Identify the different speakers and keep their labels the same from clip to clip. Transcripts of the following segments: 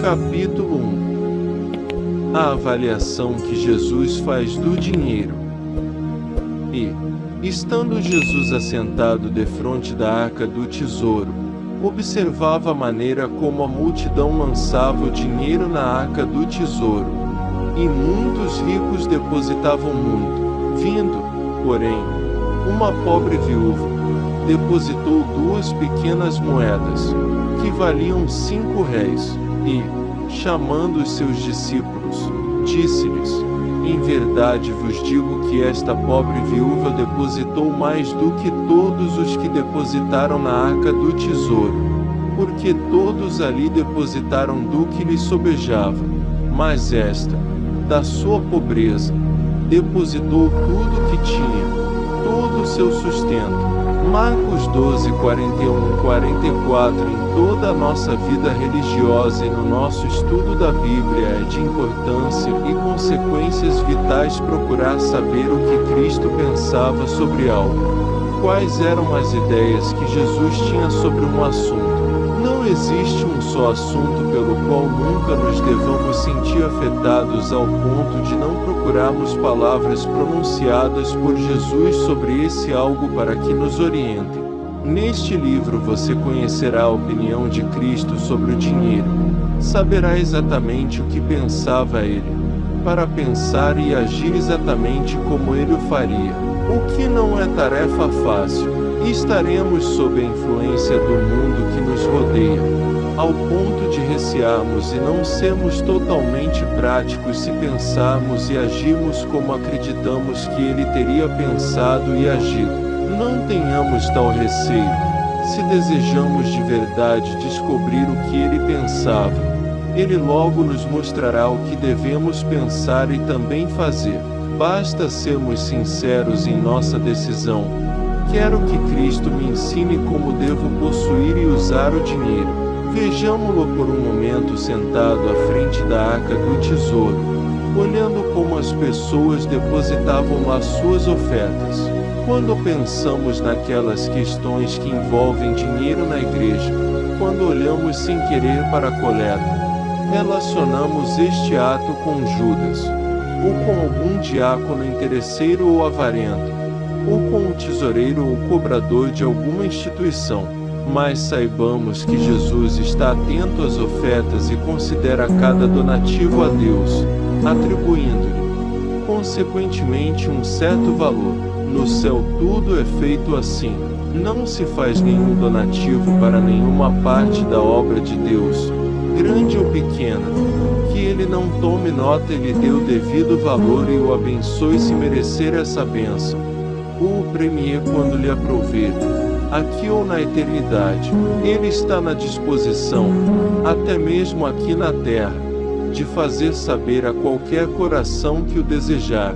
Speaker 1: Capítulo 1. A avaliação que Jesus faz do dinheiro. E, estando Jesus assentado defronte da arca do tesouro, observava a maneira como a multidão lançava o dinheiro na arca do tesouro. E muitos ricos depositavam muito. Vindo, porém, uma pobre viúva, depositou 2 pequenas moedas, que valiam 5 réis, e, chamando os seus discípulos, disse-lhes: em verdade vos digo que esta pobre viúva depositou mais do que todos os que depositaram na arca do tesouro, porque todos ali depositaram do que lhe sobejava, mas esta, da sua pobreza, depositou tudo o que tinha, todo o seu sustento. Marcos 12, 41, 44. Em toda a nossa vida religiosa e no nosso estudo da Bíblia é de importância e consequências vitais procurar saber o que Cristo pensava sobre algo. Quais eram as ideias que Jesus tinha sobre um assunto? Não existe um só assunto pelo qual nunca nos devamos sentir afetados ao ponto de não procurarmos palavras pronunciadas por Jesus sobre esse algo para que nos orientem. Neste livro você conhecerá a opinião de Cristo sobre o dinheiro. Saberá exatamente o que pensava ele, para pensar e agir exatamente como ele o faria, o que não é tarefa fácil. Estaremos sob a influência do mundo que nos rodeia, ao ponto de recearmos e não sermos totalmente práticos se pensarmos e agirmos como acreditamos que ele teria pensado e agido. Não tenhamos tal receio, se desejamos de verdade descobrir o que ele pensava. Ele logo nos mostrará o que devemos pensar e também fazer. Basta sermos sinceros em nossa decisão. Quero que Cristo me ensine como devo possuir e usar o dinheiro. Vejamo-lo por um momento sentado à frente da arca do tesouro, olhando como as pessoas depositavam lá suas ofertas. Quando pensamos naquelas questões que envolvem dinheiro na igreja, quando olhamos sem querer para a coleta, relacionamos este ato com Judas, ou com algum diácono interesseiro ou avarento, ou com o tesoureiro ou cobrador de alguma instituição. Mas saibamos que Jesus está atento às ofertas e considera cada donativo a Deus, atribuindo-lhe, consequentemente, um certo valor. No céu tudo é feito assim. Não se faz nenhum donativo para nenhuma parte da obra de Deus, grande ou pequena, que ele não tome nota e lhe dê o devido valor e o abençoe se merecer essa bênção, ou o premie quando lhe aprouver, aqui ou na eternidade. Ele está na disposição, até mesmo aqui na terra, de fazer saber a qualquer coração que o desejar,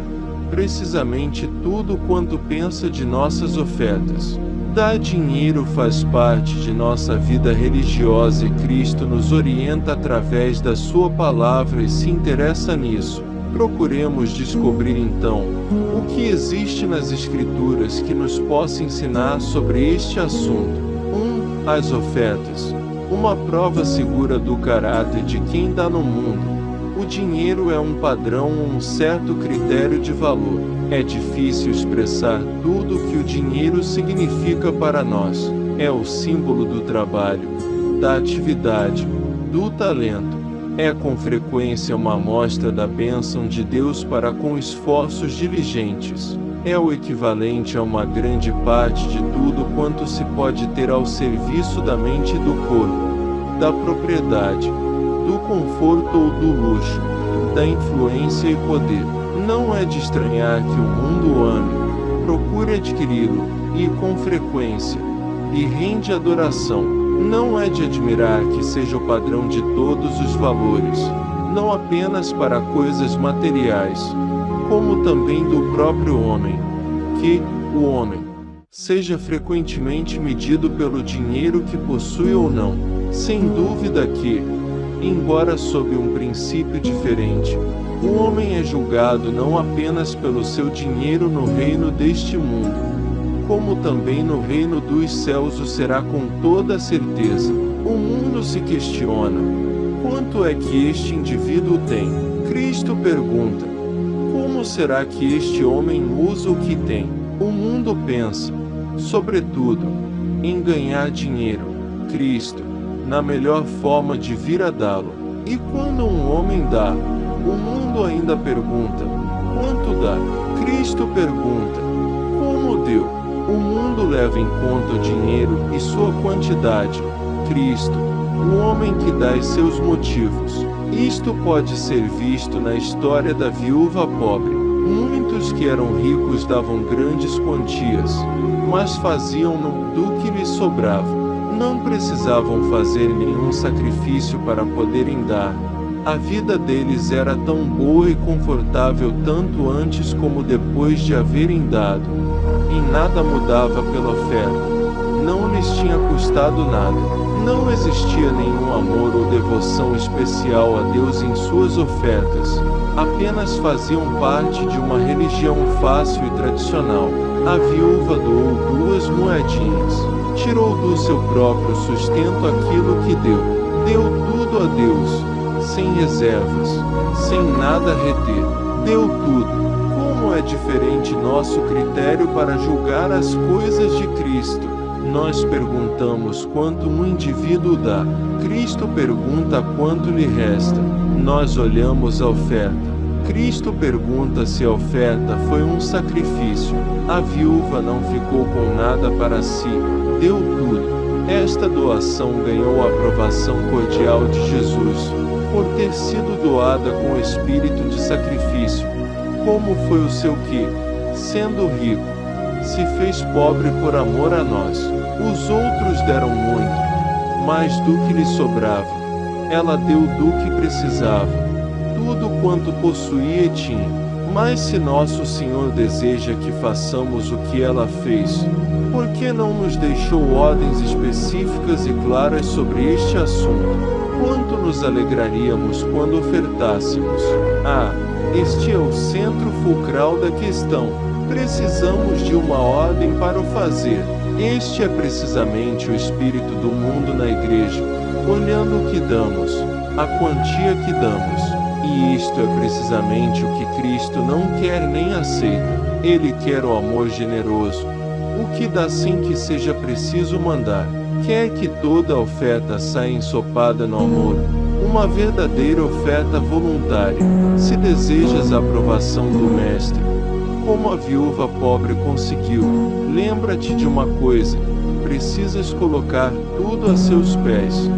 Speaker 1: precisamente tudo quanto pensa de nossas ofertas. Dar dinheiro faz parte de nossa vida religiosa e Cristo nos orienta através da sua palavra e se interessa nisso. Procuremos descobrir então, o que existe nas Escrituras que nos possa ensinar sobre este assunto. 1. As ofertas. Uma prova segura do caráter de quem dá no mundo. O dinheiro é um padrão ou um certo critério de valor. É difícil expressar tudo o que o dinheiro significa para nós. É o símbolo do trabalho, da atividade, do talento. É com frequência uma amostra da bênção de Deus para com esforços diligentes. É o equivalente a uma grande parte de tudo quanto se pode ter ao serviço da mente e do corpo, da propriedade, do conforto ou do luxo, da influência e poder. Não é de estranhar que o mundo o ame, procure adquiri-lo, e com frequência, lhe rende adoração. Não é de admirar que seja o padrão de todos os valores, não apenas para coisas materiais, como também do próprio homem, que o homem seja frequentemente medido pelo dinheiro que possui ou não. Sem dúvida que, embora sob um princípio diferente, o homem é julgado não apenas pelo seu dinheiro no reino deste mundo, como também no reino dos céus o será com toda certeza. O mundo se questiona: Quanto é que este indivíduo tem? Cristo pergunta: como será que este homem usa o que tem? O mundo pensa, sobretudo, em ganhar dinheiro. Cristo, na melhor forma de vir a dá-lo. E quando um homem dá, o mundo ainda pergunta: quanto dá? Cristo pergunta: como deu? O mundo leva em conta o dinheiro e sua quantidade. Cristo, o homem que dá e seus motivos. Isto pode ser visto na história da viúva pobre. Muitos que eram ricos davam grandes quantias, mas faziam-no do que lhes sobrava. Não precisavam fazer nenhum sacrifício para poderem dar. A vida deles era tão boa e confortável tanto antes como depois de haverem dado. E nada mudava pela oferta. Não lhes tinha custado nada. Não existia nenhum amor ou devoção especial a Deus em suas ofertas. Apenas faziam parte de uma religião fácil e tradicional. A viúva doou 2 moedinhas. Tirou do seu próprio sustento aquilo que deu. Deu tudo a Deus, sem reservas, sem nada reter. Deu tudo. Como é diferente nosso critério para julgar as coisas de Cristo. Nós perguntamos quanto um indivíduo dá. Cristo pergunta quanto lhe resta. Nós olhamos a oferta. Cristo pergunta se a oferta foi um sacrifício. A viúva não ficou com nada para si, deu tudo. Esta doação ganhou a aprovação cordial de Jesus, por ter sido doada com espírito de sacrifício. Como foi o seu que, sendo rico, se fez pobre por amor a nós. Os outros deram muito, mais do que lhe sobrava. Ela deu do que precisava, tudo quanto possuía e tinha. Mas se nosso Senhor deseja que façamos o que ela fez, por que não nos deixou ordens específicas e claras sobre este assunto? Quanto nos alegraríamos quando ofertássemos? Este é o centro fulcral da questão. Precisamos de uma ordem para o fazer. Este é precisamente o espírito do mundo na igreja, olhando o que damos, a quantia que damos. E isto é precisamente o que Cristo não quer nem aceita. Ele quer o amor generoso, o que dá sem que seja preciso mandar. Quer que toda a oferta saia ensopada no amor, uma verdadeira oferta voluntária. Se desejas a aprovação do Mestre, como a viúva pobre conseguiu, lembra-te de uma coisa: precisas colocar tudo a seus pés,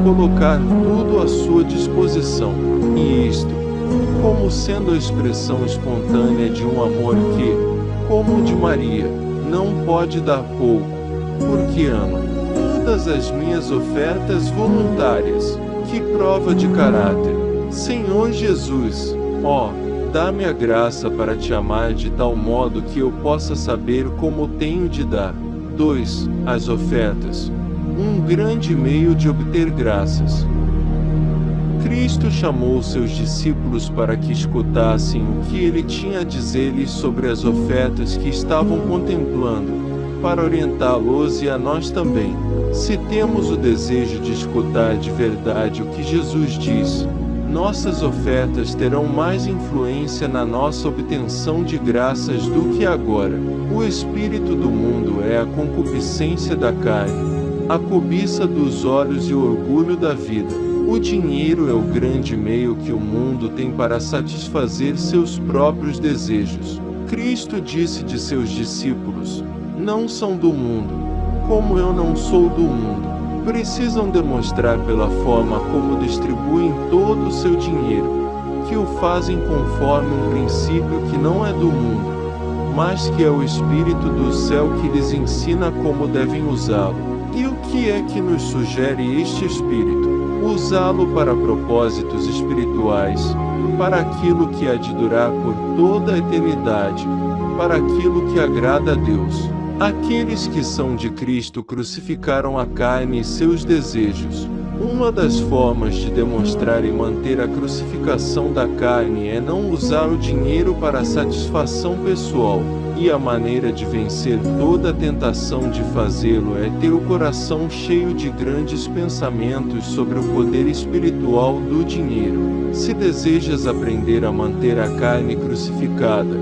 Speaker 1: colocar tudo à sua disposição. E isto, como sendo a expressão espontânea de um amor que, como o de Maria, não pode dar pouco, porque amo todas as minhas ofertas voluntárias. Que prova de caráter! Senhor Jesus, dá-me a graça para te amar de tal modo que eu possa saber como tenho de dar. 2. As ofertas. Um grande meio de obter graças. Cristo chamou seus discípulos para que escutassem o que ele tinha a dizer-lhes sobre as ofertas que estavam contemplando, para orientá-los e a nós também. Se temos o desejo de escutar de verdade o que Jesus diz, nossas ofertas terão mais influência na nossa obtenção de graças do que agora. O espírito do mundo é a concupiscência da carne, a cobiça dos olhos e o orgulho da vida. O dinheiro é o grande meio que o mundo tem para satisfazer seus próprios desejos. Cristo disse de seus discípulos: não são do mundo, como eu não sou do mundo. Precisam demonstrar pela forma como distribuem todo o seu dinheiro, que o fazem conforme um princípio que não é do mundo, mas que é o Espírito do céu que lhes ensina como devem usá-lo. E o que é que nos sugere este Espírito? Usá-lo para propósitos espirituais, para aquilo que há de durar por toda a eternidade, para aquilo que agrada a Deus. Aqueles que são de Cristo crucificaram a carne e seus desejos. Uma das formas de demonstrar e manter a crucificação da carne é não usar o dinheiro para satisfação pessoal, e a maneira de vencer toda a tentação de fazê-lo é ter o coração cheio de grandes pensamentos sobre o poder espiritual do dinheiro. Se desejas aprender a manter a carne crucificada,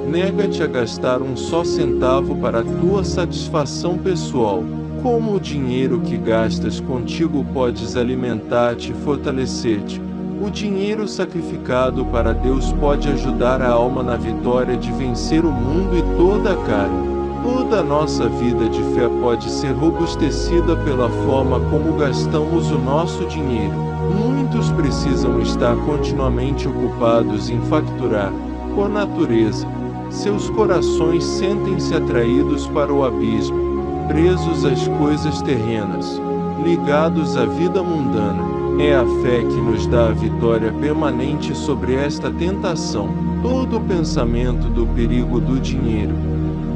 Speaker 1: nega-te a gastar um só centavo para a tua satisfação pessoal. Como o dinheiro que gastas contigo podes alimentar-te e fortalecer-te, o dinheiro sacrificado para Deus pode ajudar a alma na vitória de vencer o mundo e toda a carne. Toda a nossa vida de fé pode ser robustecida pela forma como gastamos o nosso dinheiro. Muitos precisam estar continuamente ocupados em facturar. Por natureza, seus corações sentem-se atraídos para o abismo, presos às coisas terrenas, ligados à vida mundana. É a fé que nos dá a vitória permanente sobre esta tentação. Todo o pensamento do perigo do dinheiro,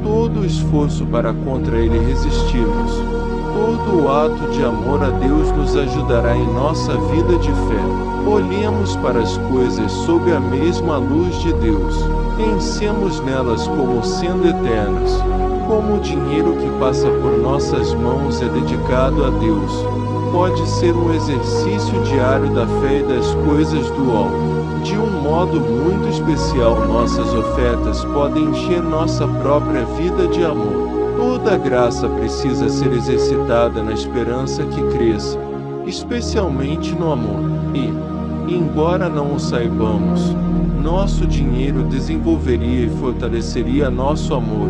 Speaker 1: todo o esforço para contra ele resistirmos, todo o ato de amor a Deus nos ajudará em nossa vida de fé. Olhemos para as coisas sob a mesma luz de Deus. Pensemos nelas como sendo eternas. Como o dinheiro que passa por nossas mãos é dedicado a Deus, pode ser um exercício diário da fé e das coisas do alto. De um modo muito especial, nossas ofertas podem encher nossa própria vida de amor. Toda graça precisa ser exercitada na esperança que cresça, especialmente no amor. E, embora não o saibamos, nosso dinheiro desenvolveria e fortaleceria nosso amor,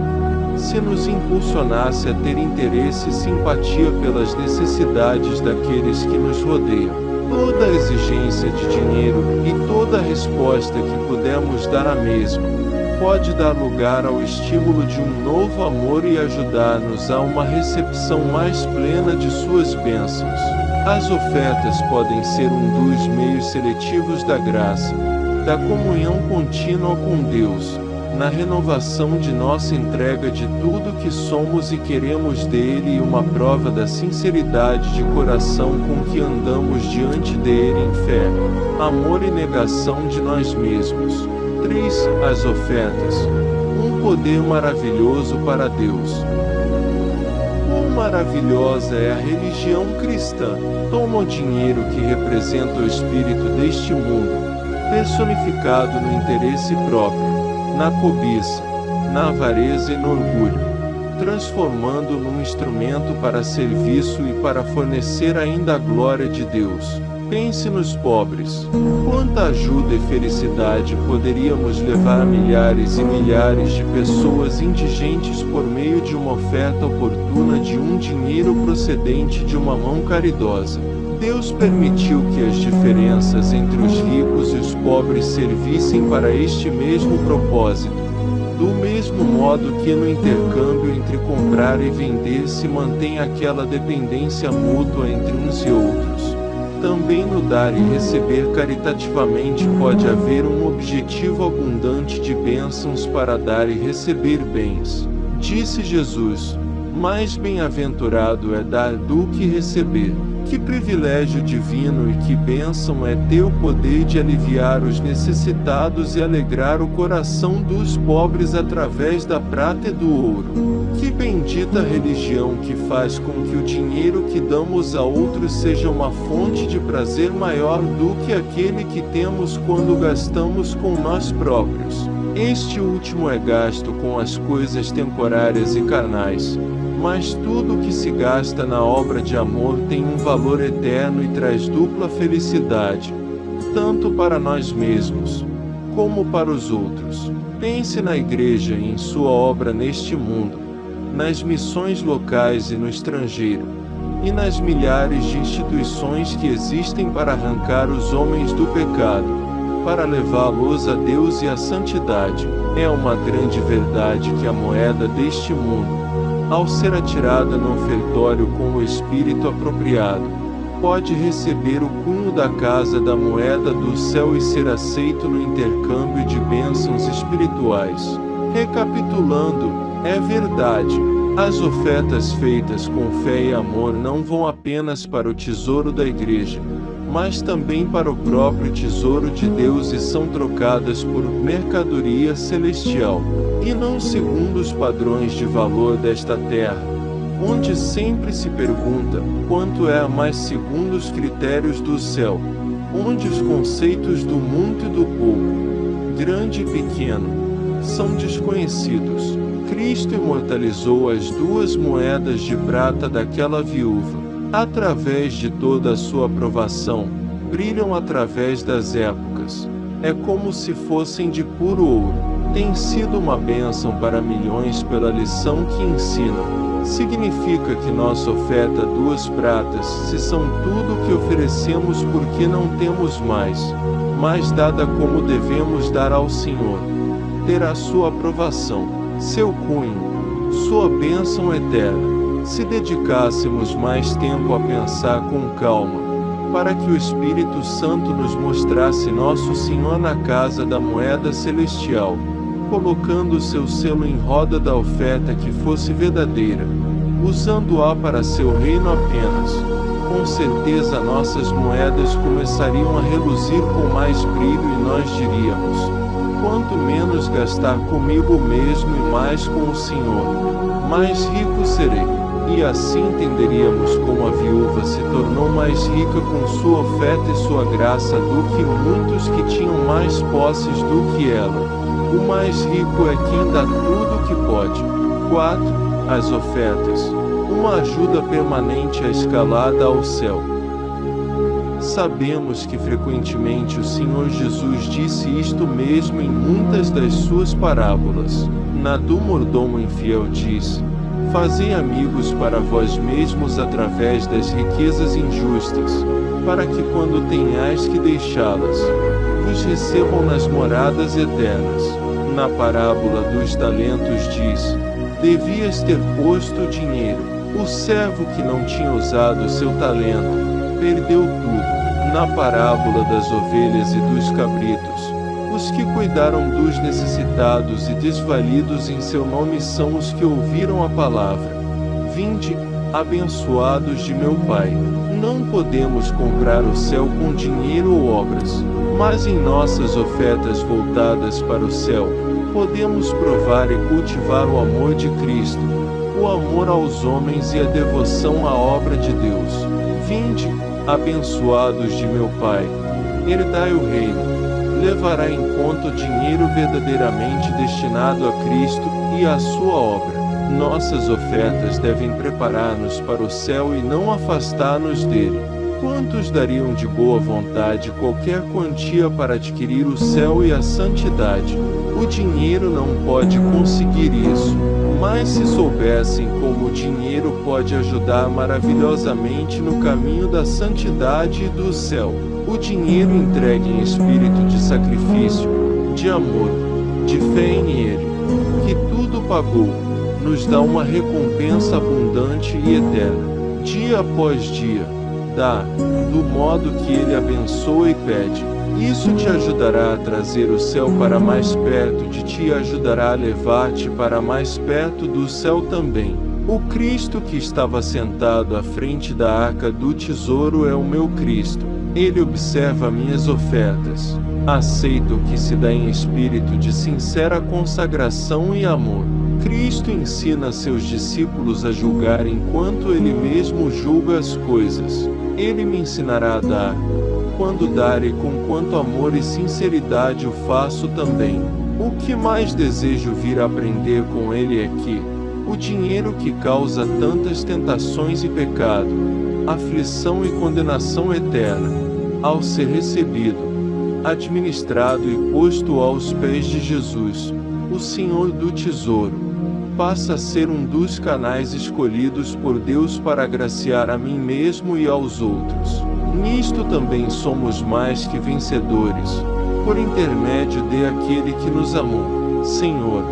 Speaker 1: se nos impulsionasse a ter interesse e simpatia pelas necessidades daqueles que nos rodeiam. Toda a exigência de dinheiro e toda a resposta que pudermos dar à mesma pode dar lugar ao estímulo de um novo amor e ajudar-nos a uma recepção mais plena de suas bênçãos. As ofertas podem ser um dos meios seletivos da graça, da comunhão contínua com Deus, na renovação de nossa entrega de tudo que somos e queremos dele e uma prova da sinceridade de coração com que andamos diante dele em fé, amor e negação de nós mesmos. 3. As ofertas. Um poder maravilhoso para Deus. Quão maravilhosa é a religião cristã! Toma o dinheiro que representa o espírito deste mundo, personificado no interesse próprio, na cobiça, na avareza e no orgulho, transformando num instrumento para serviço e para fornecer ainda a glória de Deus. Pense nos pobres. Quanta ajuda e felicidade poderíamos levar a milhares e milhares de pessoas indigentes por meio de uma oferta oportuna de um dinheiro procedente de uma mão caridosa. Deus permitiu que as diferenças entre os ricos e os pobres servissem para este mesmo propósito. Do mesmo modo que no intercâmbio entre comprar e vender se mantém aquela dependência mútua entre uns e outros, também no dar e receber caritativamente pode haver um objetivo abundante de bênçãos para dar e receber bens. Disse Jesus: mais bem-aventurado é dar do que receber. Que privilégio divino e que bênção é ter o poder de aliviar os necessitados e alegrar o coração dos pobres através da prata e do ouro. Que bendita religião que faz com que o dinheiro que damos a outros seja uma fonte de prazer maior do que aquele que temos quando gastamos com nós próprios. Este último é gasto com as coisas temporárias e carnais, mas tudo que se gasta na obra de amor tem um valor eterno e traz dupla felicidade, tanto para nós mesmos, como para os outros. Pense na igreja e em sua obra neste mundo, nas missões locais e no estrangeiro, e nas milhares de instituições que existem para arrancar os homens do pecado, para levá-los a Deus e à santidade. É uma grande verdade que a moeda deste mundo, ao ser atirada no ofertório com o espírito apropriado, pode receber o cunho da casa da moeda do céu e ser aceito no intercâmbio de bênçãos espirituais. Recapitulando, é verdade, As ofertas feitas com fé e amor não vão apenas para o tesouro da igreja, mas também para o próprio tesouro de Deus e são trocadas por mercadoria celestial, e não segundo os padrões de valor desta terra, onde sempre se pergunta quanto é a mais segundo os critérios do céu, onde os conceitos do muito e do pouco, grande e pequeno, são desconhecidos. Cristo imortalizou as 2 moedas de prata daquela viúva. Através de toda a sua aprovação, brilham através das épocas. É como se fossem de puro ouro. Tem sido uma bênção para milhões pela lição que ensinam. Significa que nossa oferta 2 pratas, se são tudo o que oferecemos porque não temos mais, mas dada como devemos dar ao Senhor, terá sua aprovação, seu cunho, sua bênção eterna. Se dedicássemos mais tempo a pensar com calma, para que o Espírito Santo nos mostrasse nosso Senhor na casa da moeda celestial, colocando seu selo em roda da oferta que fosse verdadeira, usando-a para seu reino apenas, com certeza nossas moedas começariam a reluzir com mais brilho e nós diríamos: quanto menos gastar comigo mesmo e mais com o Senhor, mais rico serei. E assim entenderíamos como a viúva se tornou mais rica com sua oferta e sua graça do que muitos que tinham mais posses do que ela. O mais rico é quem dá tudo o que pode. 4. As ofertas. Uma ajuda permanente à escalada ao céu. Sabemos que frequentemente o Senhor Jesus disse isto mesmo em muitas das suas parábolas. Na do mordomo infiel diz: fazei amigos para vós mesmos através das riquezas injustas, para que quando tenhais que deixá-las, vos recebam nas moradas eternas. Na parábola dos talentos diz: devias ter posto o dinheiro. O servo que não tinha usado seu talento, perdeu tudo. Na parábola das ovelhas e dos cabritos, os que cuidaram dos necessitados e desvalidos em seu nome são os que ouviram a palavra. Vinde, abençoados de meu Pai. Não podemos comprar o céu com dinheiro ou obras, mas em nossas ofertas voltadas para o céu, podemos provar e cultivar o amor de Cristo, o amor aos homens e a devoção à obra de Deus. Vinde, abençoados de meu Pai, herdai o reino. Levará em conta o dinheiro verdadeiramente destinado a Cristo e à sua obra. Nossas ofertas devem preparar-nos para o céu e não afastar-nos dele. Quantos dariam de boa vontade qualquer quantia para adquirir o céu e a santidade? O dinheiro não pode conseguir isso, mas se soubessem como o dinheiro pode ajudar maravilhosamente no caminho da santidade e do céu. O dinheiro entregue em espírito de sacrifício, de amor, de fé em Ele, que tudo pagou, nos dá uma recompensa abundante e eterna. Dia após dia, dá, do modo que Ele abençoa e pede. Isso te ajudará a trazer o céu para mais perto de ti e ajudará a levar-te para mais perto do céu também. O Cristo que estava sentado à frente da arca do tesouro é o meu Cristo. Ele observa minhas ofertas. Aceita o que se dá em espírito de sincera consagração e amor. Cristo ensina seus discípulos a julgar enquanto Ele mesmo julga as coisas. Ele me ensinará a dar. Quando dar e com quanto amor e sinceridade o faço também. O que mais desejo vir a aprender com Ele é que o dinheiro que causa tantas tentações e pecado, aflição e condenação eterna, ao ser recebido, administrado e posto aos pés de Jesus, o Senhor do tesouro, passa a ser um dos canais escolhidos por Deus para agraciar a mim mesmo e aos outros. Nisto também somos mais que vencedores, por intermédio de aquele que nos amou. Senhor,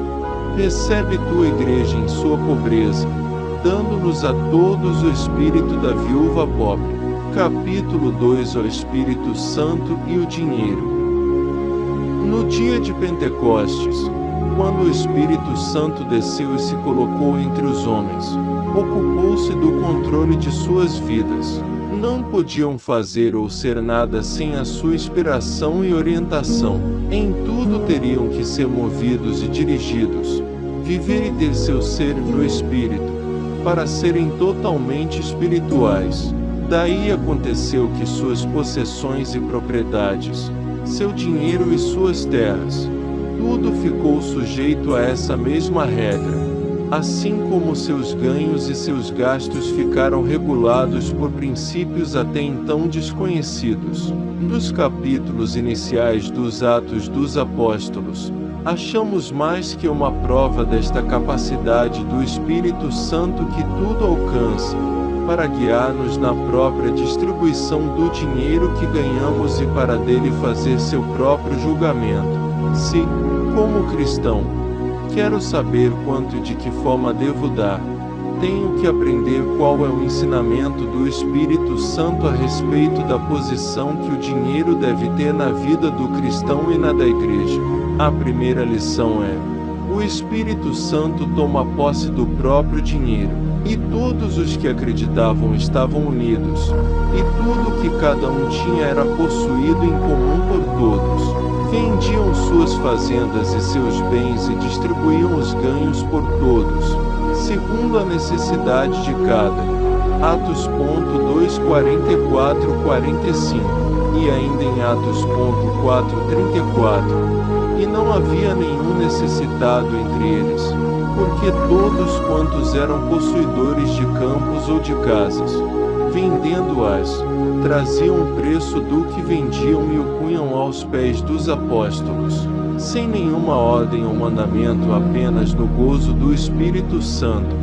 Speaker 1: recebe tua igreja em sua pobreza, dando-nos a todos o espírito da viúva pobre. Capítulo 2. O Espírito Santo e o dinheiro. No dia de Pentecostes, Quando o Espírito Santo desceu e se colocou entre os homens, ocupou-se do controle de suas vidas. Não podiam fazer ou ser nada sem a sua inspiração e orientação. Em tudo teriam que ser movidos e dirigidos, viver e ter seu ser no Espírito, para serem totalmente espirituais. Daí aconteceu que suas possessões e propriedades, seu dinheiro e suas terras, tudo ficou sujeito a essa mesma regra. Assim como seus ganhos e seus gastos ficaram regulados por princípios até então desconhecidos. Nos capítulos iniciais dos Atos dos Apóstolos, achamos mais que uma prova desta capacidade do Espírito Santo que tudo alcança, para guiar-nos na própria distribuição do dinheiro que ganhamos e para dele fazer seu próprio julgamento. Se, como cristão, quero saber quanto e de que forma devo dar, tenho que aprender qual é o ensinamento do Espírito Santo a respeito da posição que o dinheiro deve ter na vida do cristão e na da igreja. A primeira lição é: o Espírito Santo toma posse do próprio dinheiro, e todos os que acreditavam estavam unidos, e tudo que cada um tinha era possuído em comum por todos. Vendiam suas fazendas e seus bens e distribuíam os ganhos por todos, segundo a necessidade de cada. Atos 2, 44, 45. E ainda em Atos 4, 34. E não havia nenhum necessitado entre eles, porque todos quantos eram possuidores de campos ou de casas, vendendo-as, traziam o preço do que vendiam e o punham aos pés dos apóstolos, sem nenhuma ordem ou mandamento, apenas no gozo do Espírito Santo,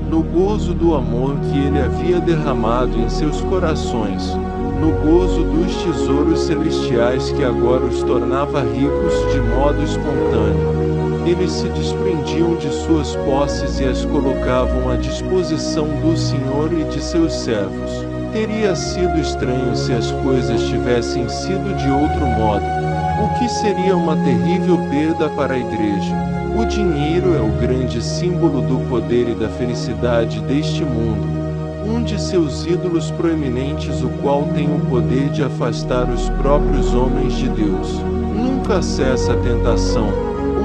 Speaker 1: no gozo do amor que ele havia derramado em seus corações, no gozo dos tesouros celestiais que agora os tornava ricos de modo espontâneo. Eles se desprendiam de suas posses e as colocavam à disposição do Senhor e de seus servos. Teria sido estranho se as coisas tivessem sido de outro modo, o que seria uma terrível perda para a igreja. O dinheiro é o grande símbolo do poder e da felicidade deste mundo, um de seus ídolos proeminentes, o qual tem o poder de afastar os próprios homens de Deus. Nunca cessa a tentação,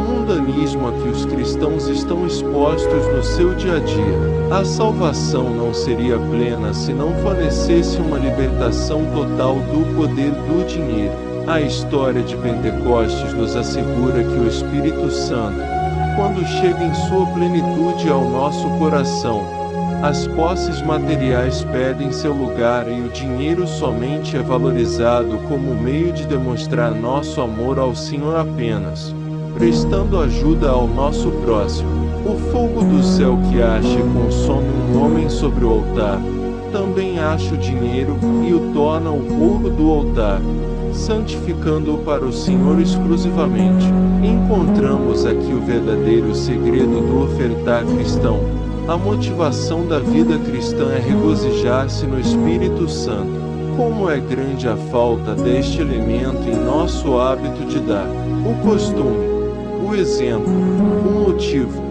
Speaker 1: mundanismo a que os cristãos estão expostos no seu dia a dia. A salvação não seria plena se não fornecesse uma libertação total do poder do dinheiro. A história de Pentecostes nos assegura que o Espírito Santo, quando chega em sua plenitude ao nosso coração, as posses materiais perdem seu lugar e o dinheiro somente é valorizado como meio de demonstrar nosso amor ao Senhor apenas, prestando ajuda ao nosso próximo. O fogo do céu que acha e consome um homem sobre o altar, também acha o dinheiro e o torna o ouro do altar, santificando-o para o Senhor exclusivamente. Encontramos aqui o verdadeiro segredo do ofertar cristão. A motivação da vida cristã é regozijar-se no Espírito Santo. Como é grande a falta deste elemento em nosso hábito de dar. O costume, o exemplo, o motivo,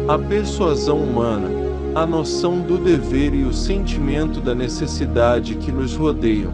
Speaker 1: a persuasão humana, a noção do dever e o sentimento da necessidade que nos rodeiam,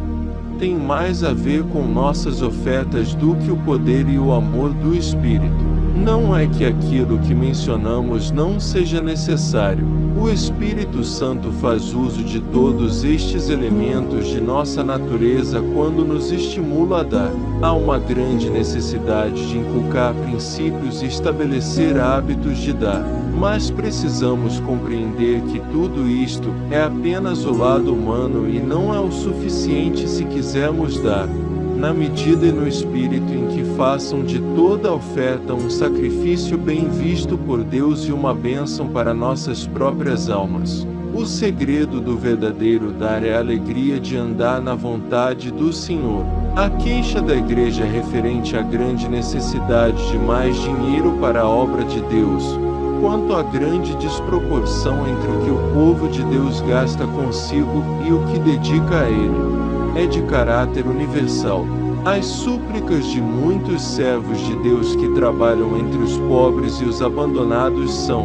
Speaker 1: tem mais a ver com nossas ofertas do que o poder e o amor do Espírito. Não é que aquilo que mencionamos não seja necessário. O Espírito Santo faz uso de todos estes elementos de nossa natureza quando nos estimula a dar. Há uma grande necessidade de inculcar princípios e estabelecer hábitos de dar. Mas precisamos compreender que tudo isto é apenas o lado humano e não é o suficiente se quisermos dar, na medida e no espírito em que façam de toda a oferta um sacrifício bem visto por Deus e uma bênção para nossas próprias almas. O segredo do verdadeiro dar é a alegria de andar na vontade do Senhor. A queixa da igreja referente à grande necessidade de mais dinheiro para a obra de Deus, quanto à grande desproporção entre o que o povo de Deus gasta consigo e o que dedica a ele, é de caráter universal. As súplicas de muitos servos de Deus que trabalham entre os pobres e os abandonados são,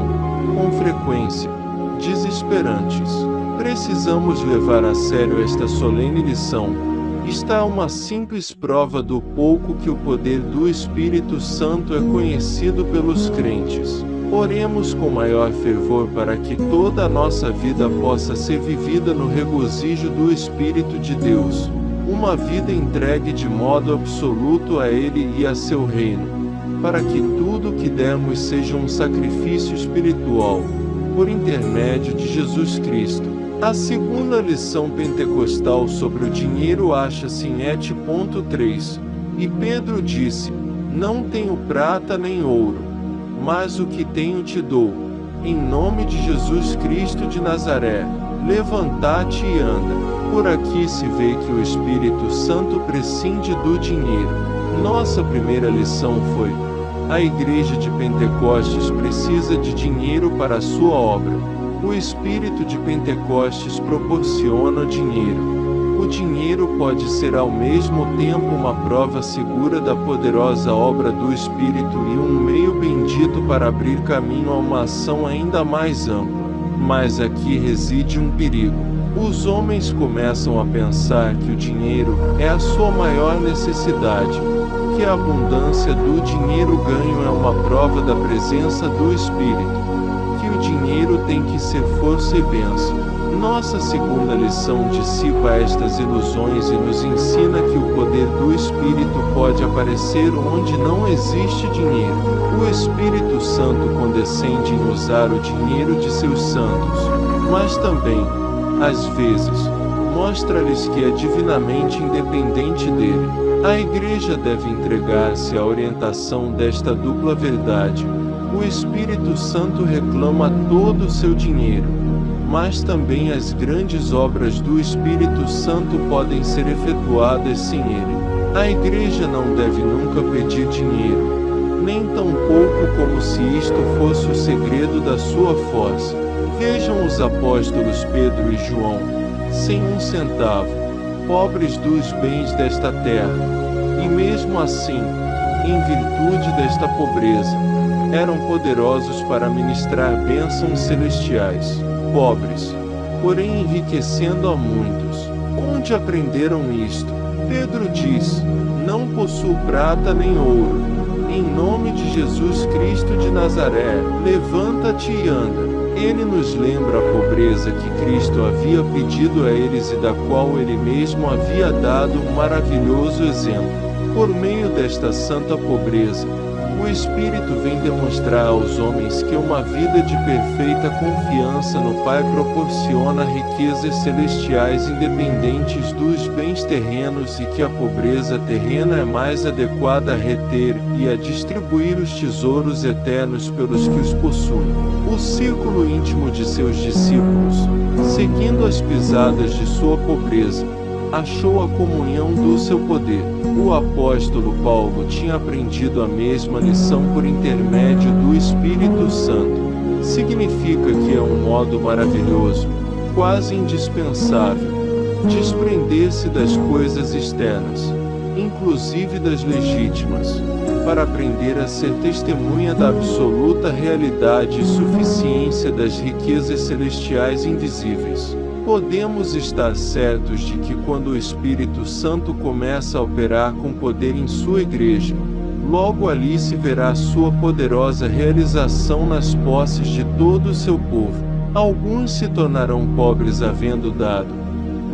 Speaker 1: com frequência, desesperantes. Precisamos levar a sério esta solene lição. Está uma simples prova do pouco que o poder do Espírito Santo é conhecido pelos crentes. Oremos com maior fervor para que toda a nossa vida possa ser vivida no regozijo do Espírito de Deus, uma vida entregue de modo absoluto a Ele e a seu reino, para que tudo o que dermos seja um sacrifício espiritual, por intermédio de Jesus Cristo. A segunda lição pentecostal sobre o dinheiro acha-se em Et. 3. E Pedro disse: Não tenho prata nem ouro, mas o que tenho te dou. Em nome de Jesus Cristo de Nazaré, levanta-te e anda. Por aqui se vê que o Espírito Santo prescinde do dinheiro. Nossa primeira lição foi: a Igreja de Pentecostes precisa de dinheiro para a sua obra. O Espírito de Pentecostes proporciona dinheiro. O dinheiro pode ser ao mesmo tempo uma prova segura da poderosa obra do Espírito e um meio bendito para abrir caminho a uma ação ainda mais ampla. Mas aqui reside um perigo. Os homens começam a pensar que o dinheiro é a sua maior necessidade, que a abundância do dinheiro ganho é uma prova da presença do Espírito, que o dinheiro tem que ser força e bênção. Nossa segunda lição dissipa estas ilusões e nos ensina que o poder do Espírito pode aparecer onde não existe dinheiro. O Espírito Santo condescende em usar o dinheiro de seus santos, mas também, às vezes, mostra-lhes que é divinamente independente dele. A Igreja deve entregar-se à orientação desta dupla verdade. O Espírito Santo reclama todo o seu dinheiro, mas também as grandes obras do Espírito Santo podem ser efetuadas sem ele. A Igreja não deve nunca pedir dinheiro, nem tampouco como se isto fosse o segredo da sua força. Vejam os apóstolos Pedro e João, sem um centavo, pobres dos bens desta terra, e mesmo assim, em virtude desta pobreza, eram poderosos para ministrar bênçãos celestiais. Pobres, porém enriquecendo a muitos. Onde aprenderam isto? Pedro diz: Não possuo prata nem ouro. Em nome de Jesus Cristo de Nazaré, levanta-te e anda. Ele nos lembra a pobreza que Cristo havia pedido a eles e da qual ele mesmo havia dado um maravilhoso exemplo. Por meio desta santa pobreza, o Espírito vem demonstrar aos homens que uma vida de perfeita confiança no Pai proporciona riquezas celestiais independentes dos bens terrenos e que a pobreza terrena é mais adequada a reter e a distribuir os tesouros eternos pelos que os possuem. O círculo íntimo de seus discípulos, seguindo as pisadas de sua pobreza, achou a comunhão do seu poder. O apóstolo Paulo tinha aprendido a mesma lição por intermédio do Espírito Santo. Significa que é um modo maravilhoso, quase indispensável, desprender-se das coisas externas, inclusive das legítimas, para aprender a ser testemunha da absoluta realidade e suficiência das riquezas celestiais invisíveis. Podemos estar certos de que quando o Espírito Santo começa a operar com poder em sua igreja, logo ali se verá sua poderosa realização nas posses de todo o seu povo. Alguns se tornarão pobres havendo dado,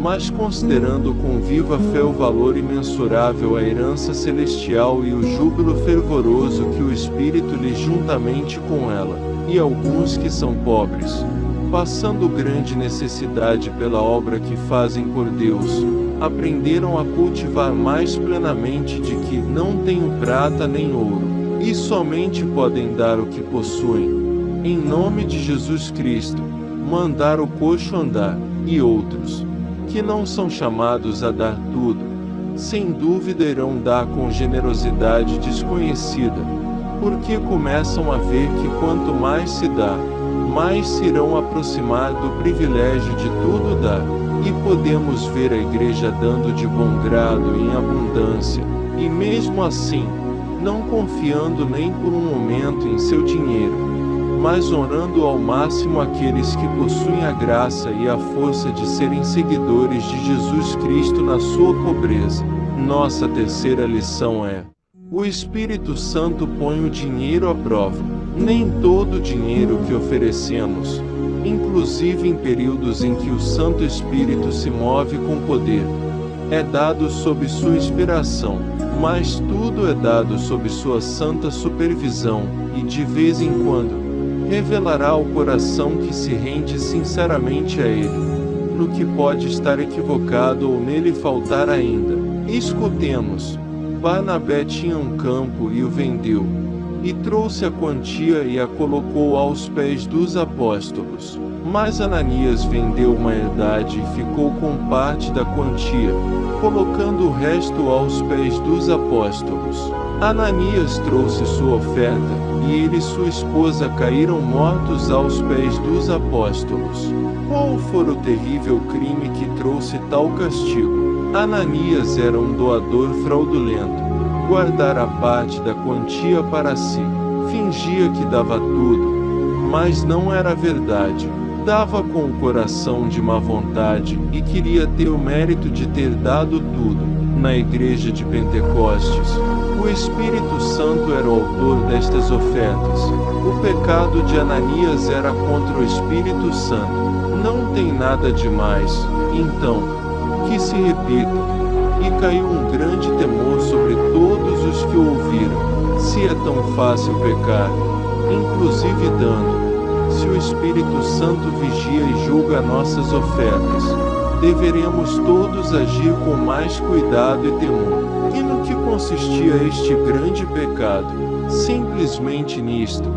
Speaker 1: mas considerando com viva fé o valor imensurável à herança celestial e o júbilo fervoroso que o Espírito lhes juntamente com ela. E alguns que são pobres, passando grande necessidade pela obra que fazem por Deus, aprenderam a cultivar mais plenamente de que não tenho prata nem ouro, e somente podem dar o que possuem. Em nome de Jesus Cristo, mandar o coxo andar, e outros, que não são chamados a dar tudo, sem dúvida irão dar com generosidade desconhecida, porque começam a ver que quanto mais se dá, mais se irão aproximar do privilégio de tudo dar. E podemos ver a igreja dando de bom grado em abundância, e mesmo assim, não confiando nem por um momento em seu dinheiro, mas honrando ao máximo aqueles que possuem a graça e a força de serem seguidores de Jesus Cristo na sua pobreza. Nossa terceira lição é: o Espírito Santo põe o dinheiro à prova. Nem todo o dinheiro que oferecemos, inclusive em períodos em que o Santo Espírito se move com poder, é dado sob sua inspiração, mas tudo é dado sob sua santa supervisão, e de vez em quando, revelará ao coração que se rende sinceramente a Ele, no que pode estar equivocado ou nele faltar ainda. Escutemos: Barnabé tinha um campo e o vendeu, e trouxe a quantia e a colocou aos pés dos apóstolos. Mas Ananias vendeu uma herdade e ficou com parte da quantia, colocando o resto aos pés dos apóstolos. Ananias trouxe sua oferta, e ele e sua esposa caíram mortos aos pés dos apóstolos. Qual fora o terrível crime que trouxe tal castigo? Ananias era um doador fraudulento. Guardara parte da quantia para si. Fingia que dava tudo, mas não era verdade. Dava com o coração de má vontade e queria ter o mérito de ter dado tudo. Na igreja de Pentecostes, o Espírito Santo era o autor destas ofertas. O pecado de Ananias era contra o Espírito Santo. Não tem nada demais, então, que se repita. E caiu um grande temor sobre todos os que o ouviram. Se é tão fácil pecar, inclusive dando, se o Espírito Santo vigia e julga nossas ofertas, deveremos todos agir com mais cuidado e temor. E no que consistia este grande pecado? Simplesmente nisto,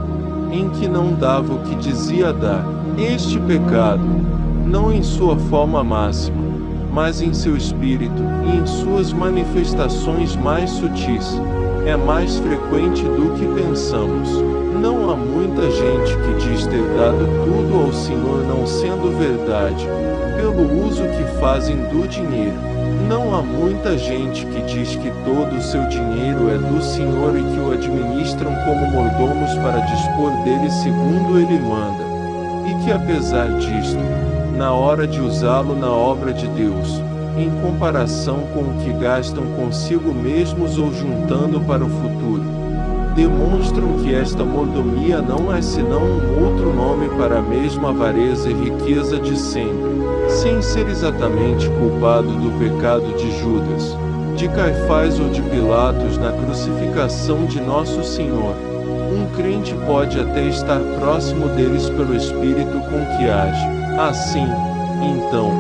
Speaker 1: em que não dava o que dizia dar. Este pecado, não em sua forma máxima, mas em seu espírito e em suas manifestações mais sutis, é mais frequente do que pensamos. Não há muita gente que diz ter dado tudo ao Senhor não sendo verdade, pelo uso que fazem do dinheiro. Não há muita gente que diz que todo o seu dinheiro é do Senhor e que o administram como mordomos para dispor dele segundo ele manda. E que apesar disto, na hora de usá-lo na obra de Deus, em comparação com o que gastam consigo mesmos ou juntando para o futuro, demonstram que esta mordomia não é senão um outro nome para a mesma avareza e riqueza de sempre, sem ser exatamente culpado do pecado de Judas, de Caifás ou de Pilatos na crucificação de Nosso Senhor. Um crente pode até estar próximo deles pelo Espírito com que age. Assim, então,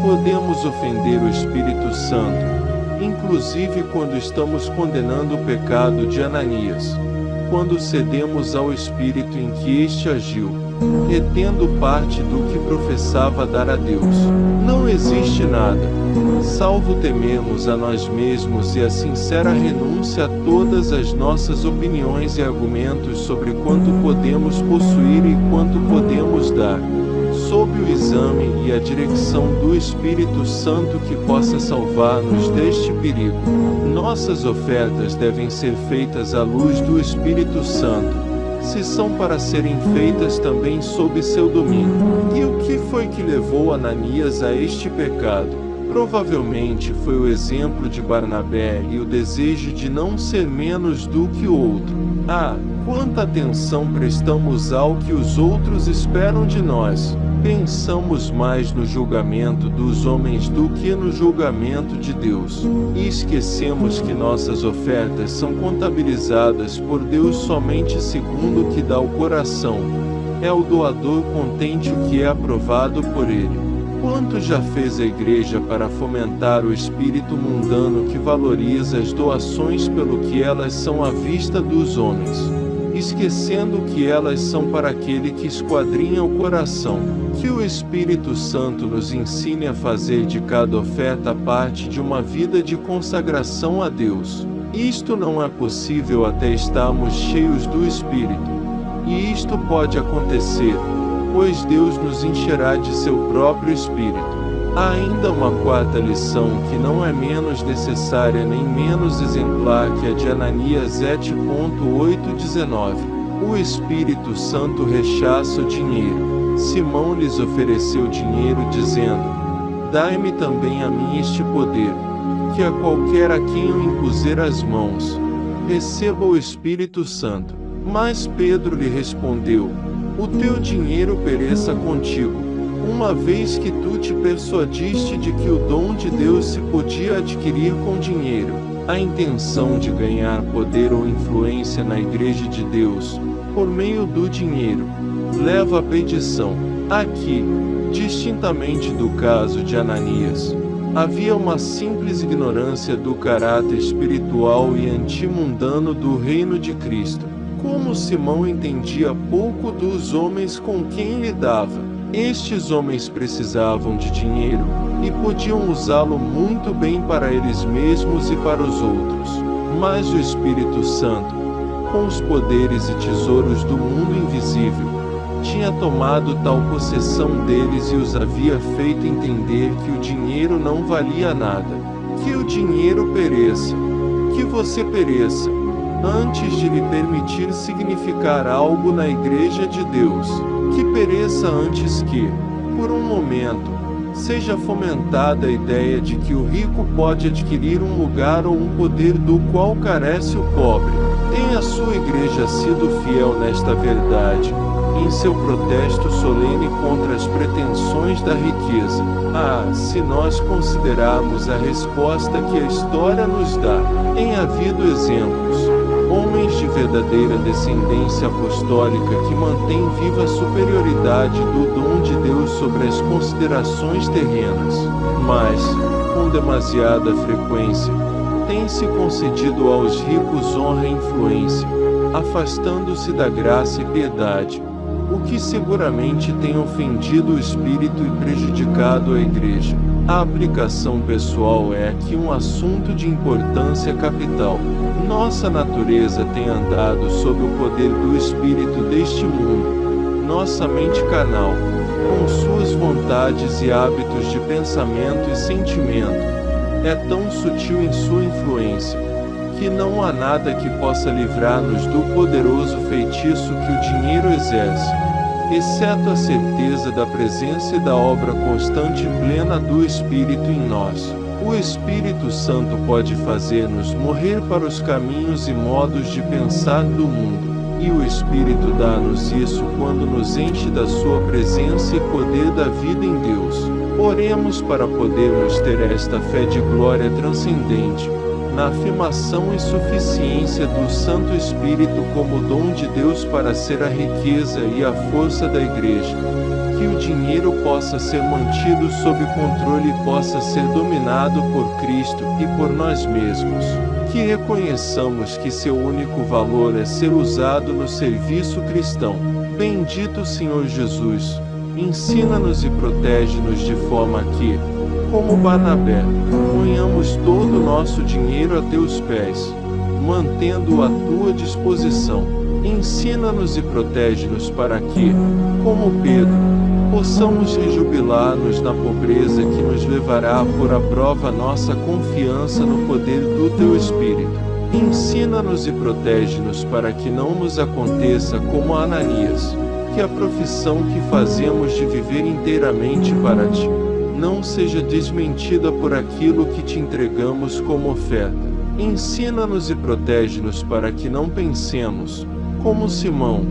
Speaker 1: podemos ofender o Espírito Santo, inclusive quando estamos condenando o pecado de Ananias, quando cedemos ao Espírito em que este agiu, retendo parte do que professava dar a Deus. Não existe nada, salvo temermos a nós mesmos e a sincera renúncia a todas as nossas opiniões e argumentos sobre quanto podemos possuir e quanto podemos dar, sob o exame e a direção do Espírito Santo que possa salvar-nos deste perigo. Nossas ofertas devem ser feitas à luz do Espírito Santo, se são para serem feitas também sob seu domínio. E o que foi que levou Ananias a este pecado? Provavelmente foi o exemplo de Barnabé e o desejo de não ser menos do que o outro. Ah, quanta atenção prestamos ao que os outros esperam de nós! Pensamos mais no julgamento dos homens do que no julgamento de Deus, e esquecemos que nossas ofertas são contabilizadas por Deus somente segundo o que dá o coração. É o doador contente o que é aprovado por Ele. Quanto já fez a igreja para fomentar o espírito mundano que valoriza as doações pelo que elas são à vista dos homens, esquecendo que elas são para aquele que esquadrinha o coração? Que o Espírito Santo nos ensine a fazer de cada oferta parte de uma vida de consagração a Deus. Isto não é possível até estarmos cheios do Espírito. E isto pode acontecer, pois Deus nos encherá de seu próprio Espírito. Há ainda uma quarta lição que não é menos necessária nem menos exemplar que a de Ananias 7.8:19. O Espírito Santo rechaça o dinheiro. Simão lhes ofereceu dinheiro dizendo: dai-me também a mim este poder, que a qualquer a quem eu impuser as mãos, receba o Espírito Santo. Mas Pedro lhe respondeu: o teu dinheiro pereça contigo, uma vez que tu te persuadiste de que o dom de Deus se podia adquirir com dinheiro. A intenção de ganhar poder ou influência na Igreja de Deus, por meio do dinheiro, leva à perdição. Aqui, distintamente do caso de Ananias, havia uma simples ignorância do caráter espiritual e antimundano do reino de Cristo. Como Simão entendia pouco dos homens com quem lidava. Estes homens precisavam de dinheiro, e podiam usá-lo muito bem para eles mesmos e para os outros. Mas o Espírito Santo, com os poderes e tesouros do mundo invisível, tinha tomado tal possessão deles e os havia feito entender que o dinheiro não valia nada. Que o dinheiro pereça, que você pereça, antes de lhe permitir significar algo na Igreja de Deus. Que pereça antes que, por um momento, seja fomentada a ideia de que o rico pode adquirir um lugar ou um poder do qual carece o pobre. Tenha sua Igreja sido fiel nesta verdade, em seu protesto solene contra as pretensões da riqueza. Se nós considerarmos a resposta que a história nos dá, tem havido exemplos, homens de verdadeira descendência apostólica que mantêm viva a superioridade do dom de Deus sobre as considerações terrenas, mas, com demasiada frequência, tem-se concedido aos ricos honra e influência, afastando-se da graça e piedade, o que seguramente tem ofendido o Espírito e prejudicado a Igreja. A aplicação pessoal é aqui um assunto de importância capital. Nossa natureza tem andado sob o poder do Espírito deste mundo. Nossa mente carnal, com suas vontades e hábitos de pensamento e sentimento, é tão sutil em sua influência, que não há nada que possa livrar-nos do poderoso feitiço que o dinheiro exerce, exceto a certeza da presença e da obra constante e plena do Espírito em nós. O Espírito Santo pode fazer-nos morrer para os caminhos e modos de pensar do mundo, e o Espírito dá-nos isso quando nos enche da sua presença e poder da vida em Deus. Oremos para podermos ter esta fé de glória transcendente, na afirmação e suficiência do Santo Espírito como dom de Deus para ser a riqueza e a força da Igreja. Que o dinheiro possa ser mantido sob controle e possa ser dominado por Cristo e por nós mesmos. Que reconheçamos que seu único valor é ser usado no serviço cristão. Bendito Senhor Jesus, ensina-nos e protege-nos de forma que, como Barnabé, ponhamos todo o nosso dinheiro a teus pés, mantendo-o à tua disposição. Ensina-nos e protege-nos para que, como Pedro, possamos rejubilar-nos na pobreza que nos levará a pôr à prova nossa confiança no poder do teu Espírito. Ensina-nos e protege-nos para que não nos aconteça como a Ananias, que a profissão que fazemos de viver inteiramente para ti não seja desmentida por aquilo que te entregamos como oferta. Ensina-nos e protege-nos para que não pensemos, como Simão,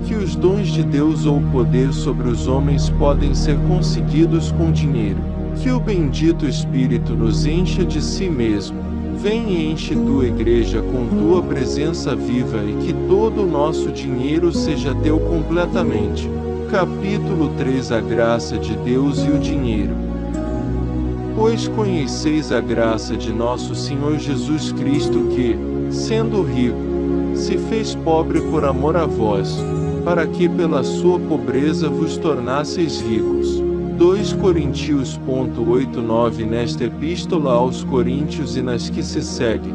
Speaker 1: que os dons de Deus ou o poder sobre os homens podem ser conseguidos com dinheiro. Que o bendito Espírito nos encha de si mesmo. Vem e enche tua Igreja com tua presença viva e que todo o nosso dinheiro seja teu completamente. Capítulo 3 A graça de Deus e o dinheiro. Pois conheceis a graça de nosso Senhor Jesus Cristo que, sendo rico, se fez pobre por amor a vós, para que pela sua pobreza vos tornasseis ricos. 2 Coríntios 8:9 Nesta epístola aos Coríntios e nas que se seguem,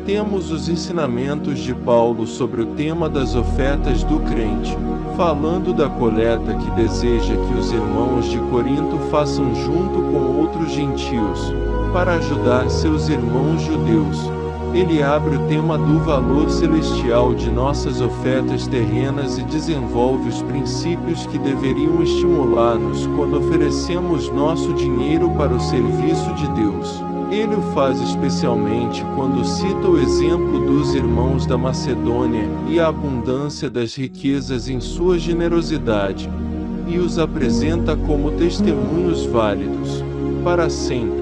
Speaker 1: temos os ensinamentos de Paulo sobre o tema das ofertas do crente, falando da coleta que deseja que os irmãos de Corinto façam junto com outros gentios, para ajudar seus irmãos judeus. Ele abre o tema do valor celestial de nossas ofertas terrenas e desenvolve os princípios que deveriam estimular-nos quando oferecemos nosso dinheiro para o serviço de Deus. Ele o faz especialmente quando cita o exemplo dos irmãos da Macedônia e a abundância das riquezas em sua generosidade, e os apresenta como testemunhos válidos, para sempre,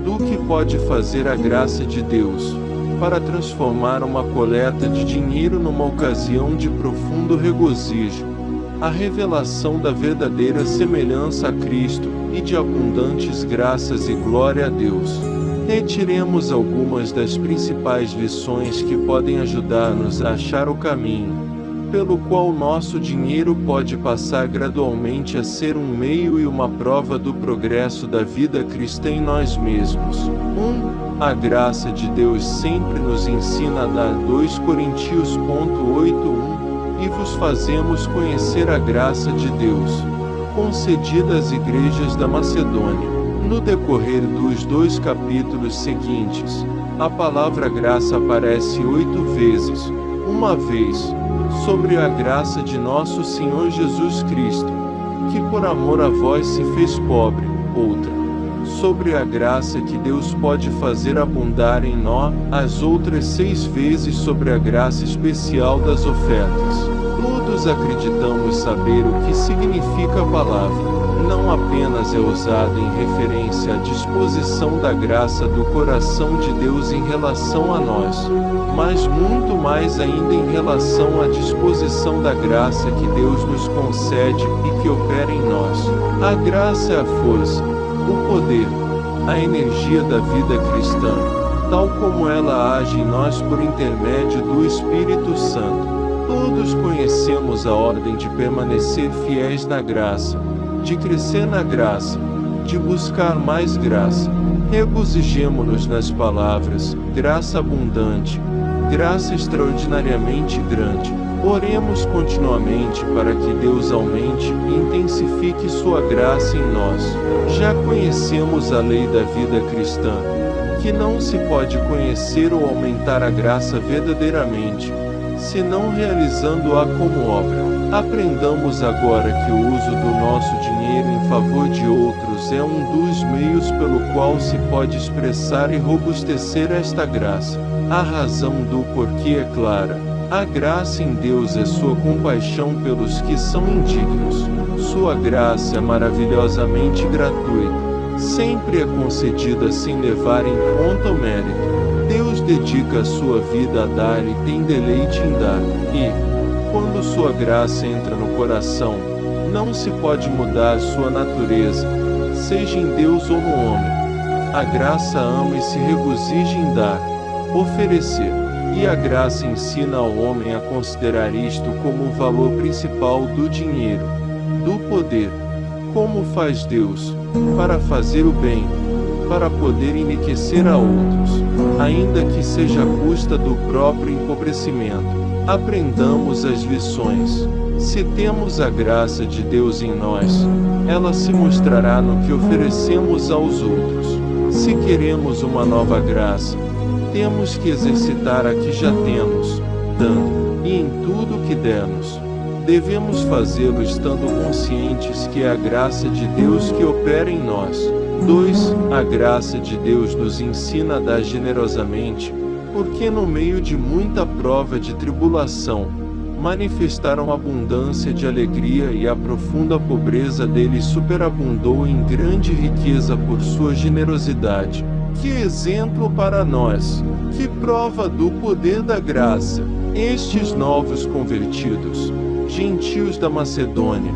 Speaker 1: do que pode fazer a graça de Deus, para transformar uma coleta de dinheiro numa ocasião de profundo regozijo, a revelação da verdadeira semelhança a Cristo e de abundantes graças e glória a Deus. Retiremos algumas das principais lições que podem ajudar-nos a achar o caminho, pelo qual nosso dinheiro pode passar gradualmente a ser um meio e uma prova do progresso da vida cristã em nós mesmos. 1. A graça de Deus sempre nos ensina a dar. 2 Coríntios 8:1 E vos fazemos conhecer a graça de Deus, concedida às igrejas da Macedônia. No decorrer dos 2 capítulos seguintes, a palavra graça aparece 8 vezes, uma vez, sobre a graça de nosso Senhor Jesus Cristo, que por amor a vós se fez pobre, outra, sobre a graça que Deus pode fazer abundar em nós, as outras 6 vezes sobre a graça especial das ofertas. Todos acreditamos saber o que significa a palavra. Não apenas é usada em referência à disposição da graça do coração de Deus em relação a nós, mas muito mais ainda em relação à disposição da graça que Deus nos concede e que opera em nós. A graça é a força, o poder, a energia da vida cristã, tal como ela age em nós por intermédio do Espírito Santo. Todos conhecemos a ordem de permanecer fiéis na graça, de crescer na graça, de buscar mais graça. Regozijemo-nos nas palavras, graça abundante, graça extraordinariamente grande. Oremos continuamente para que Deus aumente e intensifique sua graça em nós. Já conhecemos a lei da vida cristã, que não se pode conhecer ou aumentar a graça verdadeiramente, senão realizando-a como obra. Aprendamos agora que o uso do nosso dinheiro em favor de outros é um dos meios pelo qual se pode expressar e robustecer esta graça. A razão do porquê é clara. A graça em Deus é sua compaixão pelos que são indignos. Sua graça é maravilhosamente gratuita. Sempre é concedida sem levar em conta o mérito. Deus dedica a sua vida a dar e tem deleite em dar. E, quando sua graça entra no coração, não se pode mudar sua natureza, seja em Deus ou no homem. A graça ama e se regozija em dar, oferecer, e a graça ensina ao homem a considerar isto como o valor principal do dinheiro, do poder. Como faz Deus, para fazer o bem, para poder enriquecer a outros, ainda que seja à custa do próprio empobrecimento. Aprendamos as lições. Se temos a graça de Deus em nós, ela se mostrará no que oferecemos aos outros. Se queremos uma nova graça, temos que exercitar a que já temos, dando, e em tudo o que dermos. Devemos fazê-lo estando conscientes que é a graça de Deus que opera em nós. 2. A graça de Deus nos ensina a dar generosamente, porque no meio de muita prova de tribulação, manifestaram abundância de alegria e a profunda pobreza deles superabundou em grande riqueza por sua generosidade. Que exemplo para nós! Que prova do poder da graça! Estes novos convertidos, gentios da Macedônia,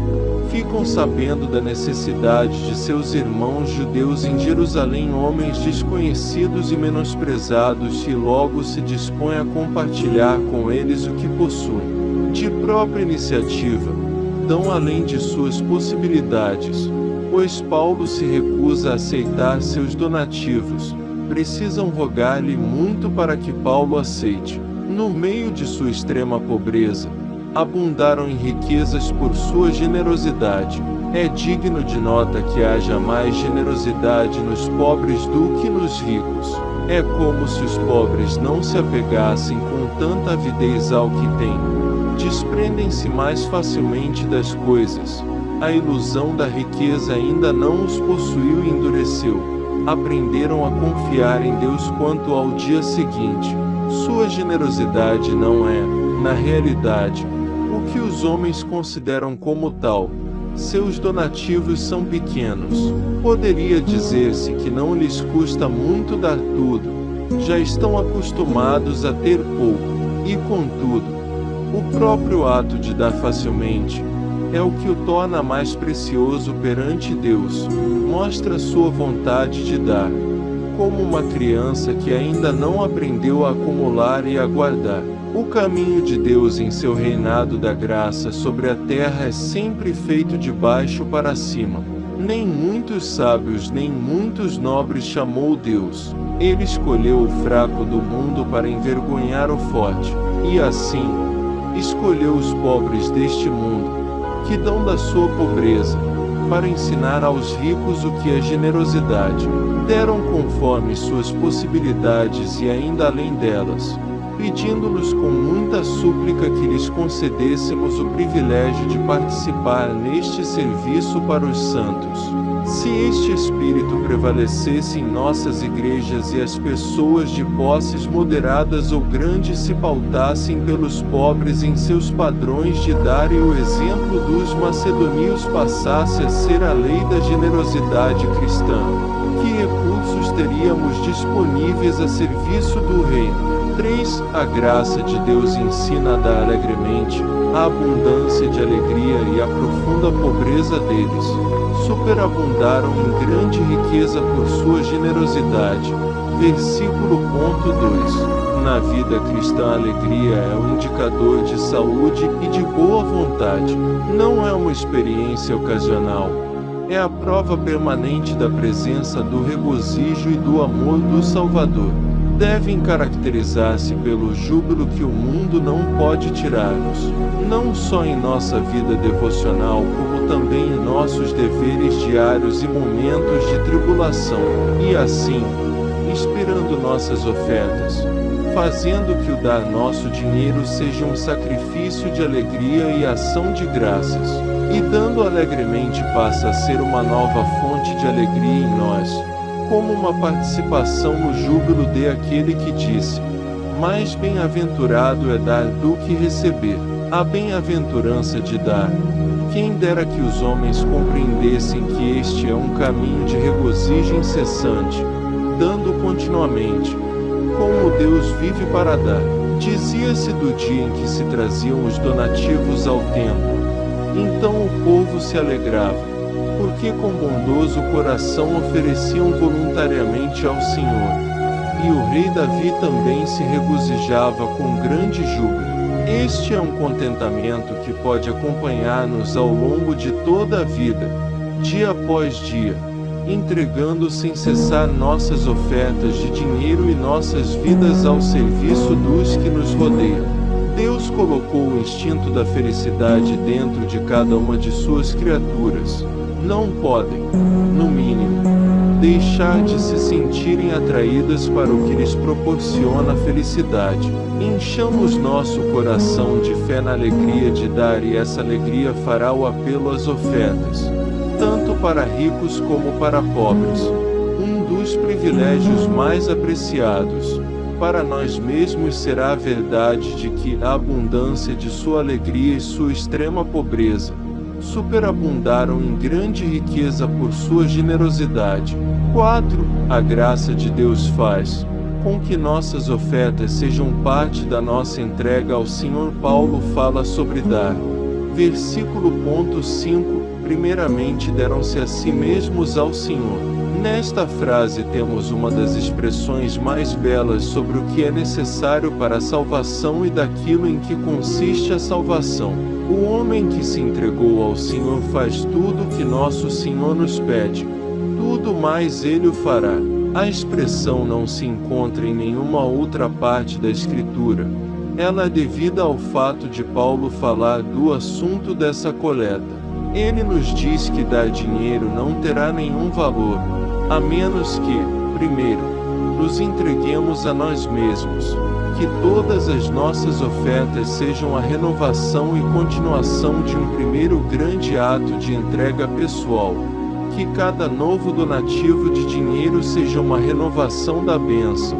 Speaker 1: ficam sabendo da necessidade de seus irmãos judeus em Jerusalém, homens desconhecidos e menosprezados, e logo se dispõem a compartilhar com eles o que possuem. De própria iniciativa, dão além de suas possibilidades, pois Paulo se recusa a aceitar seus donativos, precisam rogar-lhe muito para que Paulo aceite. No meio de sua extrema pobreza, abundaram em riquezas por sua generosidade. É digno de nota que haja mais generosidade nos pobres do que nos ricos. É como se os pobres não se apegassem com tanta avidez ao que têm. Desprendem-se mais facilmente das coisas. A ilusão da riqueza ainda não os possuiu e endureceu. Aprenderam a confiar em Deus quanto ao dia seguinte. Sua generosidade não é, na realidade, o que os homens consideram como tal. Seus donativos são pequenos. Poderia dizer-se que não lhes custa muito dar tudo. Já estão acostumados a ter pouco. E contudo, o próprio ato de dar facilmente é o que o torna mais precioso perante Deus. Mostra sua vontade de dar, como uma criança que ainda não aprendeu a acumular e a guardar. O caminho de Deus em seu reinado da graça sobre a terra é sempre feito de baixo para cima. Nem muitos sábios nem muitos nobres chamou Deus. Ele escolheu o fraco do mundo para envergonhar o forte. E assim, escolheu os pobres deste mundo, que dão da sua pobreza, para ensinar aos ricos o que é generosidade. Deram conforme suas possibilidades e ainda além delas, pedindo-nos com muita súplica que lhes concedêssemos o privilégio de participar neste serviço para os santos. Se este espírito prevalecesse em nossas igrejas e as pessoas de posses moderadas ou grandes se pautassem pelos pobres em seus padrões de dar e o exemplo dos macedônios passasse a ser a lei da generosidade cristã, que recursos teríamos disponíveis a serviço do reino? 3. A graça de Deus ensina a dar alegremente, a abundância de alegria e a profunda pobreza deles superabundaram em grande riqueza por sua generosidade. Versículo 2. Na vida cristã a alegria é um indicador de saúde e de boa vontade. Não é uma experiência ocasional. É a prova permanente da presença do regozijo e do amor do Salvador. Devem caracterizar-se pelo júbilo que o mundo não pode tirar-nos, não só em nossa vida devocional, como também em nossos deveres diários e momentos de tribulação, e assim, inspirando nossas ofertas, fazendo que o dar nosso dinheiro seja um sacrifício de alegria e ação de graças, e dando alegremente passa a ser uma nova fonte de alegria em nós, como uma participação no júbilo de aquele que disse: mais bem-aventurado é dar do que receber. A bem-aventurança de dar. Quem dera que os homens compreendessem que este é um caminho de regozijo incessante, dando continuamente, como Deus vive para dar. Dizia-se do dia em que se traziam os donativos ao templo. Então o povo se alegrava, porque com bondoso coração ofereciam voluntariamente ao Senhor. E o rei Davi também se regozijava com grande júbilo. Este é um contentamento que pode acompanhar-nos ao longo de toda a vida, dia após dia, entregando sem cessar nossas ofertas de dinheiro e nossas vidas ao serviço dos que nos rodeiam. Deus colocou o instinto da felicidade dentro de cada uma de suas criaturas. Não podem, no mínimo, deixar de se sentirem atraídas para o que lhes proporciona felicidade. Enchamos nosso coração de fé na alegria de dar, e essa alegria fará o apelo às ofertas, tanto para ricos como para pobres. Um dos privilégios mais apreciados para nós mesmos será a verdade de que a abundância de sua alegria e sua extrema pobreza superabundaram em grande riqueza por sua generosidade. 4. A graça de Deus faz com que nossas ofertas sejam parte da nossa entrega ao Senhor. Paulo fala sobre dar. Versículo 5. Primeiramente deram-se a si mesmos ao Senhor. Nesta frase temos uma das expressões mais belas sobre o que é necessário para a salvação e daquilo em que consiste a salvação. O homem que se entregou ao Senhor faz tudo o que nosso Senhor nos pede. Tudo mais ele o fará. A expressão não se encontra em nenhuma outra parte da Escritura. Ela é devida ao fato de Paulo falar do assunto dessa coleta. Ele nos diz que dar dinheiro não terá nenhum valor, a menos que, primeiro, nos entreguemos a nós mesmos. Que todas as nossas ofertas sejam a renovação e continuação de um primeiro grande ato de entrega pessoal. Que cada novo donativo de dinheiro seja uma renovação da bênção,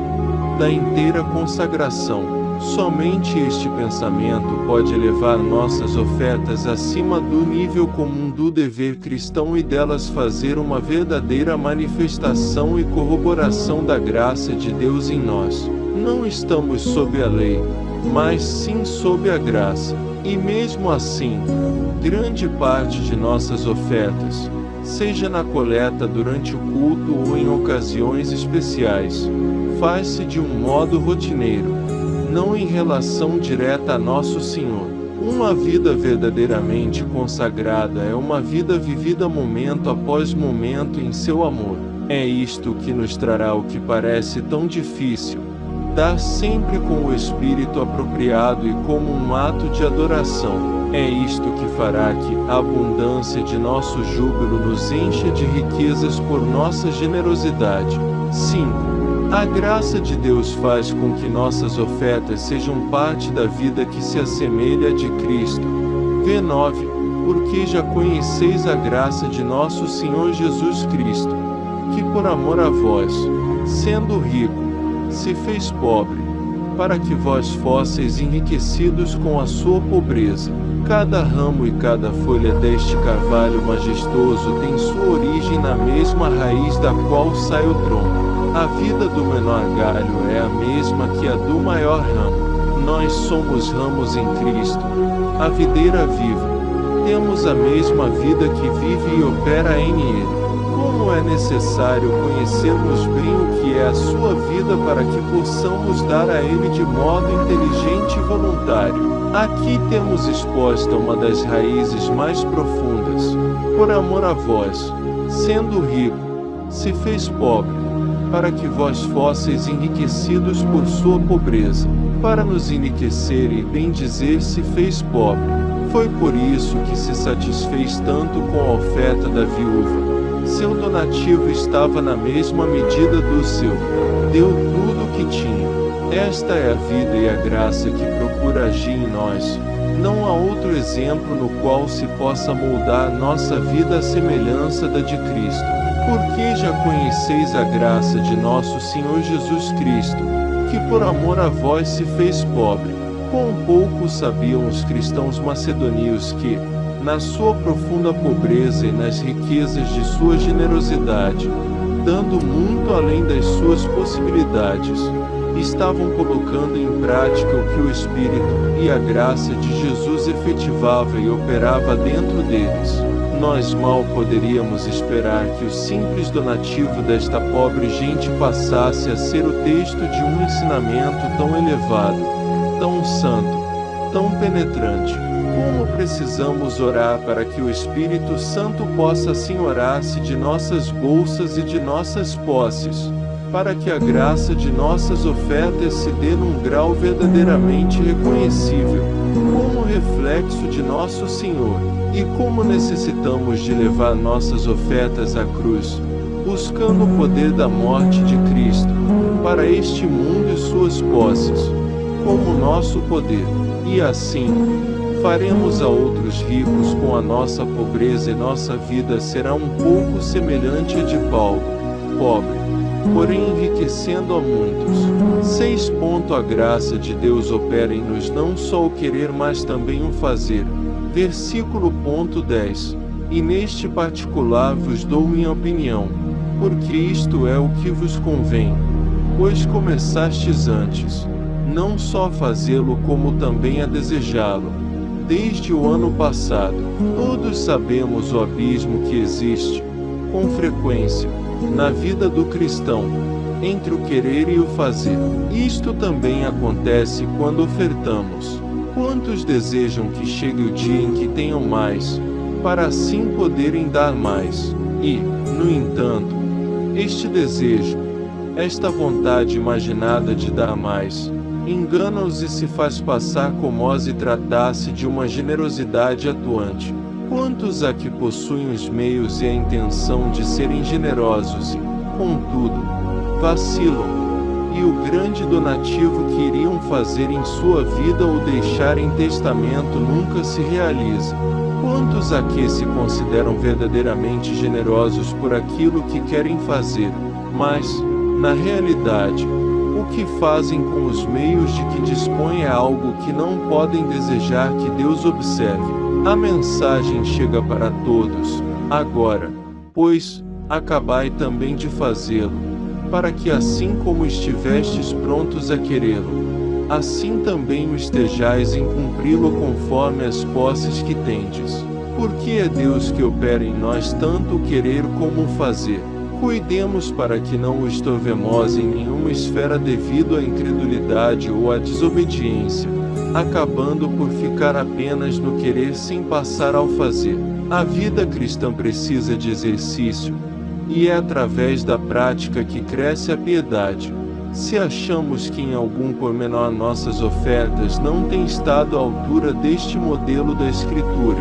Speaker 1: da inteira consagração. Somente este pensamento pode elevar nossas ofertas acima do nível comum do dever cristão e delas fazer uma verdadeira manifestação e corroboração da graça de Deus em nós. Não estamos sob a lei, mas sim sob a graça. E mesmo assim, grande parte de nossas ofertas, seja na coleta durante o culto ou em ocasiões especiais, faz-se de um modo rotineiro, não em relação direta a Nosso Senhor. Uma vida verdadeiramente consagrada é uma vida vivida momento após momento em seu amor. É isto que nos trará o que parece tão difícil: dar sempre com o espírito apropriado e como um ato de adoração. É isto que fará que a abundância de nosso júbilo nos encha de riquezas por nossa generosidade. 5. A graça de Deus faz com que nossas ofertas sejam parte da vida que se assemelha à de Cristo. V9. Porque já conheceis a graça de nosso Senhor Jesus Cristo, que por amor a vós, sendo rico, se fez pobre, para que vós fosseis enriquecidos com a sua pobreza. Cada ramo e cada folha deste carvalho majestoso tem sua origem na mesma raiz da qual sai o tronco. A vida do menor galho é a mesma que a do maior ramo. Nós somos ramos em Cristo, a videira viva. Temos a mesma vida que vive e opera em Ele. Como é necessário conhecermos bem o que é a sua vida para que possamos dar a Ele de modo inteligente e voluntário. Aqui temos exposta uma das raízes mais profundas. Por amor a vós, sendo rico, se fez pobre, para que vós fosseis enriquecidos por sua pobreza. Para nos enriquecer e bem dizer se fez pobre. Foi por isso que se satisfez tanto com a oferta da viúva. Seu donativo estava na mesma medida do seu. Deu tudo o que tinha. Esta é a vida e a graça que procura agir em nós. Não há outro exemplo no qual se possa moldar nossa vida à semelhança da de Cristo. Porque já conheceis a graça de nosso Senhor Jesus Cristo, que por amor a vós se fez pobre. Quão pouco sabiam os cristãos macedônios que, na sua profunda pobreza e nas riquezas de sua generosidade, dando muito além das suas possibilidades, estavam colocando em prática o que o Espírito e a graça de Jesus efetivava e operava dentro deles. Nós mal poderíamos esperar que o simples donativo desta pobre gente passasse a ser o texto de um ensinamento tão elevado, tão santo, tão penetrante. Como precisamos orar para que o Espírito Santo possa senhorar-se de nossas bolsas e de nossas posses, para que a graça de nossas ofertas se dê num grau verdadeiramente reconhecível, como reflexo de nosso Senhor. E como necessitamos de levar nossas ofertas à cruz, buscando o poder da morte de Cristo, para este mundo e suas posses, como nosso poder. E assim, faremos a outros ricos com a nossa pobreza e nossa vida será um pouco semelhante à de Paulo, pobre, porém enriquecendo a muitos. 6. A graça de Deus opera em nos não só o querer mas também o fazer. Versículo 10. E neste particular vos dou minha opinião, porque isto é o que vos convém, pois começastes antes, não só fazê-lo como também a desejá-lo. Desde o ano passado, todos sabemos o abismo que existe, com frequência, na vida do cristão, entre o querer e o fazer. Isto também acontece quando ofertamos. Quantos desejam que chegue o dia em que tenham mais, para assim poderem dar mais? E, no entanto, este desejo, esta vontade imaginada de dar mais, engana-os e se faz passar como se tratasse de uma generosidade atuante. Quantos há que possuem os meios e a intenção de serem generosos e, contudo, vacilam, e o grande donativo que iriam fazer em sua vida ou deixar em testamento nunca se realiza? Quantos há que se consideram verdadeiramente generosos por aquilo que querem fazer, mas, na realidade, o que fazem com os meios de que dispõem é algo que não podem desejar que Deus observe? A mensagem chega para todos, agora, pois, acabai também de fazê-lo, para que assim como estivestes prontos a querê-lo, assim também o estejais em cumpri-lo conforme as posses que tendes. Porque é Deus que opera em nós tanto o querer como o fazer. Cuidemos para que não o estorvemos em nenhuma esfera devido à incredulidade ou à desobediência, acabando por ficar apenas no querer sem passar ao fazer. A vida cristã precisa de exercício, e é através da prática que cresce a piedade. Se achamos que em algum pormenor nossas ofertas não têm estado à altura deste modelo da Escritura,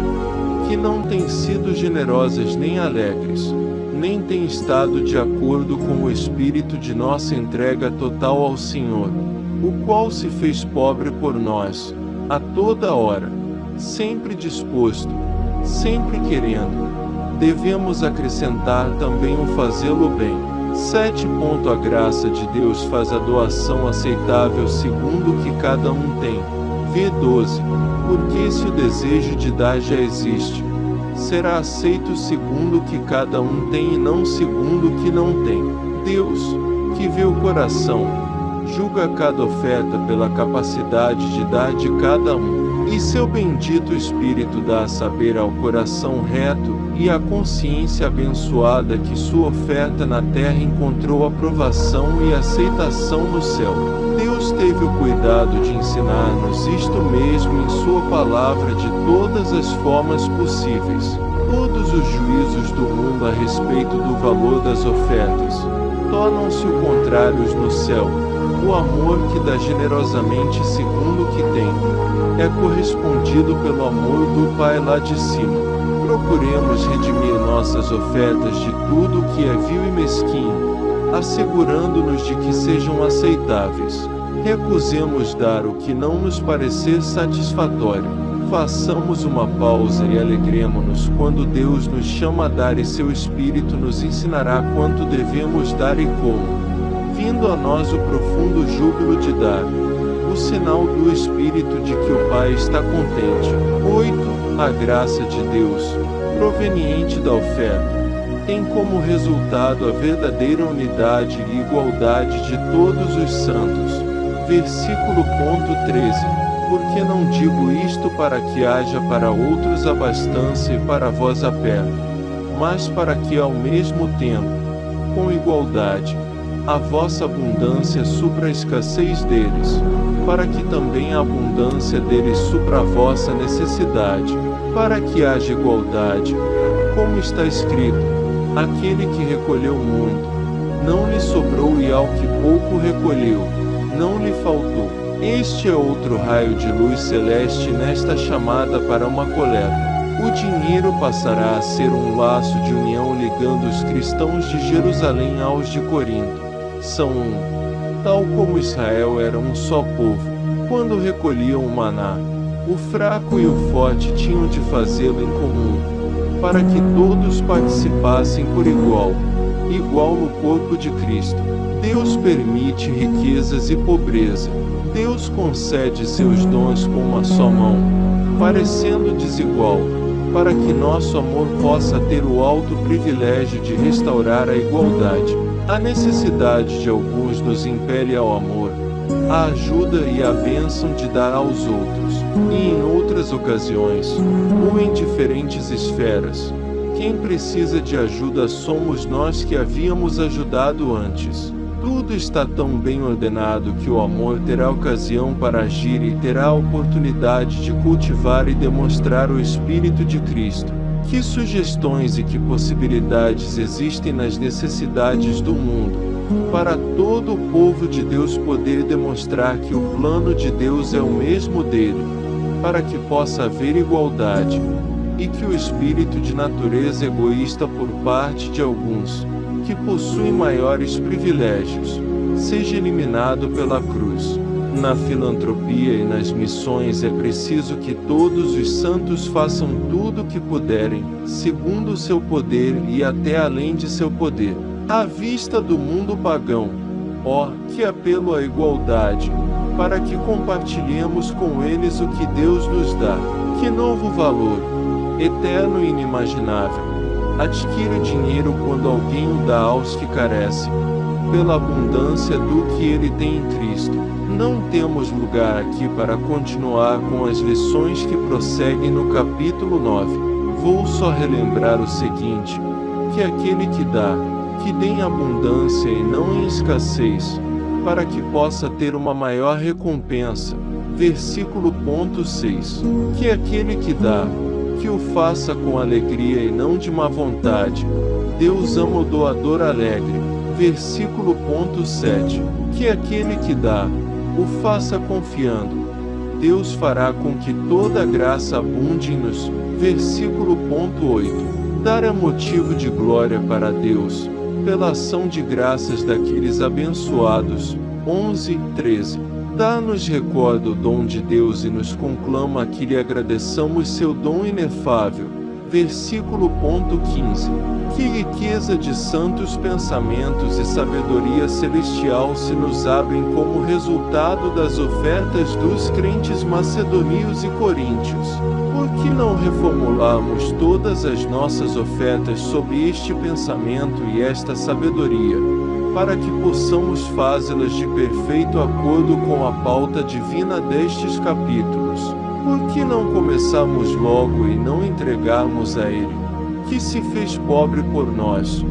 Speaker 1: que não têm sido generosas nem alegres, nem têm estado de acordo com o espírito de nossa entrega total ao Senhor, o qual se fez pobre por nós, a toda hora, sempre disposto, sempre querendo, devemos acrescentar também o fazê-lo bem. 7. A graça de Deus faz a doação aceitável segundo o que cada um tem. V12. Porque se o desejo de dar já existe, será aceito segundo o que cada um tem e não segundo o que não tem. Deus, que vê o coração, julga cada oferta pela capacidade de dar de cada um, e seu bendito Espírito dá a saber ao coração reto e à consciência abençoada que sua oferta na terra encontrou aprovação e aceitação no céu. Deus teve o cuidado de ensinar-nos isto mesmo em sua palavra de todas as formas possíveis. Todos os juízos do mundo a respeito do valor das ofertas tornam-se o contrários no céu. O amor que dá generosamente segundo o que tem é correspondido pelo amor do Pai lá de cima. Procuremos redimir nossas ofertas de tudo o que é vil e mesquinho, assegurando-nos de que sejam aceitáveis. Recusemos dar o que não nos parecer satisfatório. Façamos uma pausa e alegremo-nos quando Deus nos chama a dar, e seu Espírito nos ensinará quanto devemos dar e como. Vindo a nós o profundo júbilo de dar, o sinal do Espírito de que o Pai está contente. 8. A graça de Deus, proveniente da oferta, tem como resultado a verdadeira unidade e igualdade de todos os santos. Versículo 13. Porque não digo isto para que haja para outros abastança e para vós aperto, mas para que ao mesmo tempo, com igualdade, a vossa abundância supra a escassez deles, para que também a abundância deles supra a vossa necessidade, para que haja igualdade, como está escrito: aquele que recolheu muito, não lhe sobrou, e ao que pouco recolheu, não lhe faltou. Este é outro raio de luz celeste nesta chamada para uma coleta. O dinheiro passará a ser um laço de união ligando os cristãos de Jerusalém aos de Corinto. São um. Tal como Israel era um só povo, quando recolhiam o maná, o fraco e o forte tinham de fazê-lo em comum, para que todos participassem por igual no corpo de Cristo. Deus permite riquezas e pobreza. Deus concede seus dons com uma só mão, parecendo desigual, para que nosso amor possa ter o alto privilégio de restaurar a igualdade. A necessidade de alguns nos impele ao amor, a ajuda e a bênção de dar aos outros, e em outras ocasiões, ou em diferentes esferas, quem precisa de ajuda somos nós que havíamos ajudado antes. Tudo está tão bem ordenado que o amor terá ocasião para agir e terá a oportunidade de cultivar e demonstrar o Espírito de Cristo. Que sugestões e que possibilidades existem nas necessidades do mundo, para todo o povo de Deus poder demonstrar que o plano de Deus é o mesmo dele, para que possa haver igualdade, e que o espírito de natureza egoísta por parte de alguns, que possuem maiores privilégios, seja eliminado pela cruz. Na filantropia e nas missões é preciso que todos os santos façam tudo o que puderem, segundo o seu poder e até além de seu poder, à vista do mundo pagão. Ó, que apelo à igualdade, para que compartilhemos com eles o que Deus nos dá. Que novo valor, eterno e inimaginável, adquire o dinheiro quando alguém o dá aos que carecem, pela abundância do que ele tem em Cristo. Não temos lugar aqui para continuar com as lições que prosseguem no capítulo 9. Vou só relembrar o seguinte, que aquele que dá, que dê em abundância e não em escassez, para que possa ter uma maior recompensa. Versículo 6. Que aquele que dá, que o faça com alegria e não de má vontade. Deus ama o doador alegre. Versículo 7. Que aquele que dá, o faça confiando. Deus fará com que toda a graça abunde em-nos. Versículo 8. Dar é motivo de glória para Deus, pela ação de graças daqueles abençoados. 11:13. Dá-nos recorda o dom de Deus e nos conclama que lhe agradeçamos seu dom inefável. Versículo 15. Que riqueza de santos pensamentos e sabedoria celestial se nos abrem como resultado das ofertas dos crentes macedônios e coríntios. Por que não reformularmos todas as nossas ofertas sob este pensamento e esta sabedoria, para que possamos fazê-las de perfeito acordo com a pauta divina destes capítulos? Por que não começarmos logo e não entregarmos a Ele, que se fez pobre por nós,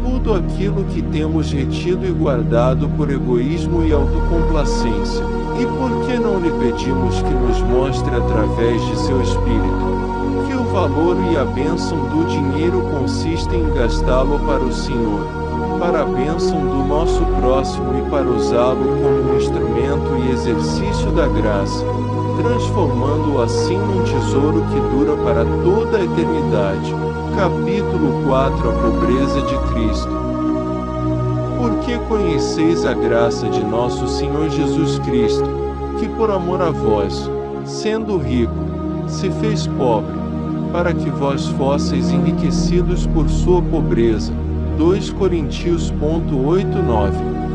Speaker 1: tudo aquilo que temos retido e guardado por egoísmo e autocomplacência? E por que não lhe pedimos que nos mostre através de seu Espírito, que o valor e a bênção do dinheiro consistem em gastá-lo para o Senhor, para a bênção do nosso próximo e para usá-lo como um instrumento e exercício da graça, transformando-o assim num tesouro que dura para toda a eternidade. Capítulo 4. A pobreza de Cristo. Porque conheceis a graça de nosso Senhor Jesus Cristo, que por amor a vós, sendo rico, se fez pobre, para que vós fosseis enriquecidos por sua pobreza. 2 Coríntios 8:9.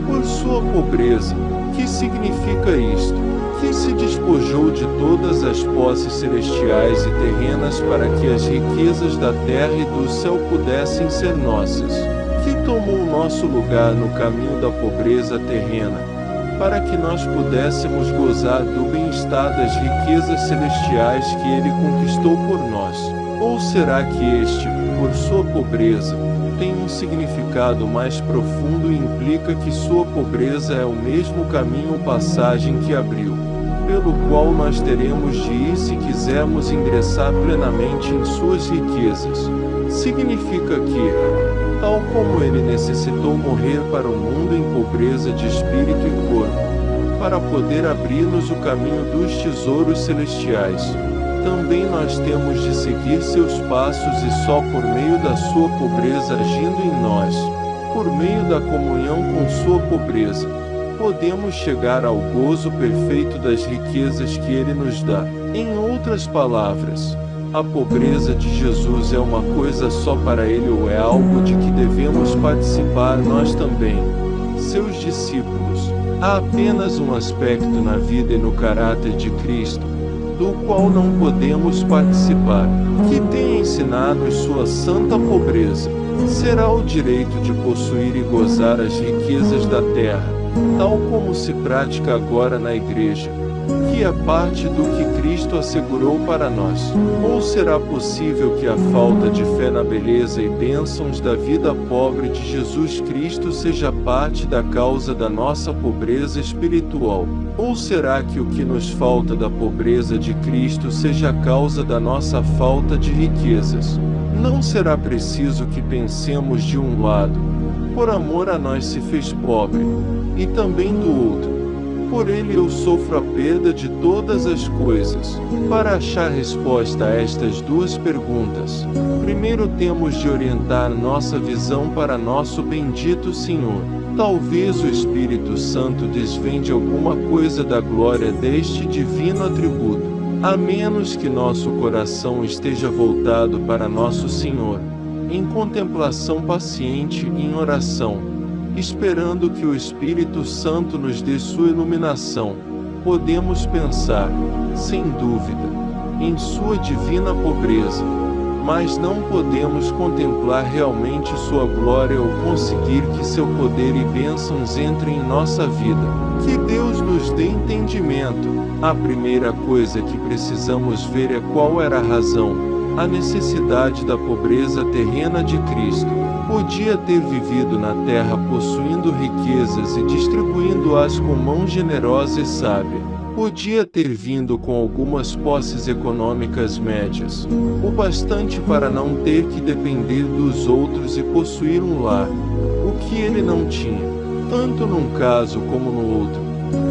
Speaker 1: Por sua pobreza, que significa isto? Que se despojou de todas as posses celestiais e terrenas para que as riquezas da terra e do céu pudessem ser nossas, que tomou nosso lugar no caminho da pobreza terrena, para que nós pudéssemos gozar do bem-estar das riquezas celestiais que ele conquistou por nós. Ou será que este, por sua pobreza, tem um significado mais profundo e implica que sua pobreza é o mesmo caminho ou passagem que abriu, pelo qual nós teremos de ir se quisermos ingressar plenamente em suas riquezas? Significa que, tal como ele necessitou morrer para o mundo em pobreza de espírito e corpo, para poder abrir-nos o caminho dos tesouros celestiais, também nós temos de seguir seus passos e só por meio da sua pobreza agindo em nós, por meio da comunhão com sua pobreza, podemos chegar ao gozo perfeito das riquezas que ele nos dá. Em outras palavras, a pobreza de Jesus é uma coisa só para ele ou é algo de que devemos participar nós também, seus discípulos? Há apenas um aspecto na vida e no caráter de Cristo, do qual não podemos participar, que tenha ensinado sua santa pobreza. Será o direito de possuir e gozar as riquezas da terra, tal como se pratica agora na igreja, que é parte do que Cristo assegurou para nós? Ou será possível que a falta de fé na beleza e bênçãos da vida pobre de Jesus Cristo seja parte da causa da nossa pobreza espiritual? Ou será que o que nos falta da pobreza de Cristo seja a causa da nossa falta de riquezas? Não será preciso que pensemos de um lado, Por amor a nós se fez pobre, e também do outro. Por ele eu sofro a perda de todas as coisas. Para achar resposta a estas duas perguntas, primeiro temos de orientar nossa visão para nosso bendito Senhor. Talvez o Espírito Santo desvende alguma coisa da glória deste divino atributo, a menos que nosso coração esteja voltado para nosso Senhor, em contemplação paciente e em oração, esperando que o Espírito Santo nos dê sua iluminação. Podemos pensar, sem dúvida, em sua divina pobreza, mas não podemos contemplar realmente sua glória ou conseguir que seu poder e bênçãos entrem em nossa vida. Que Deus nos dê entendimento. A primeira coisa que precisamos ver é qual era a razão, a necessidade da pobreza terrena de Cristo. Podia ter vivido na terra possuindo riquezas e distribuindo-as com mão generosa e sábia. Podia ter vindo com algumas posses econômicas médias, o bastante para não ter que depender dos outros e possuir um lar, o que ele não tinha, tanto num caso como no outro.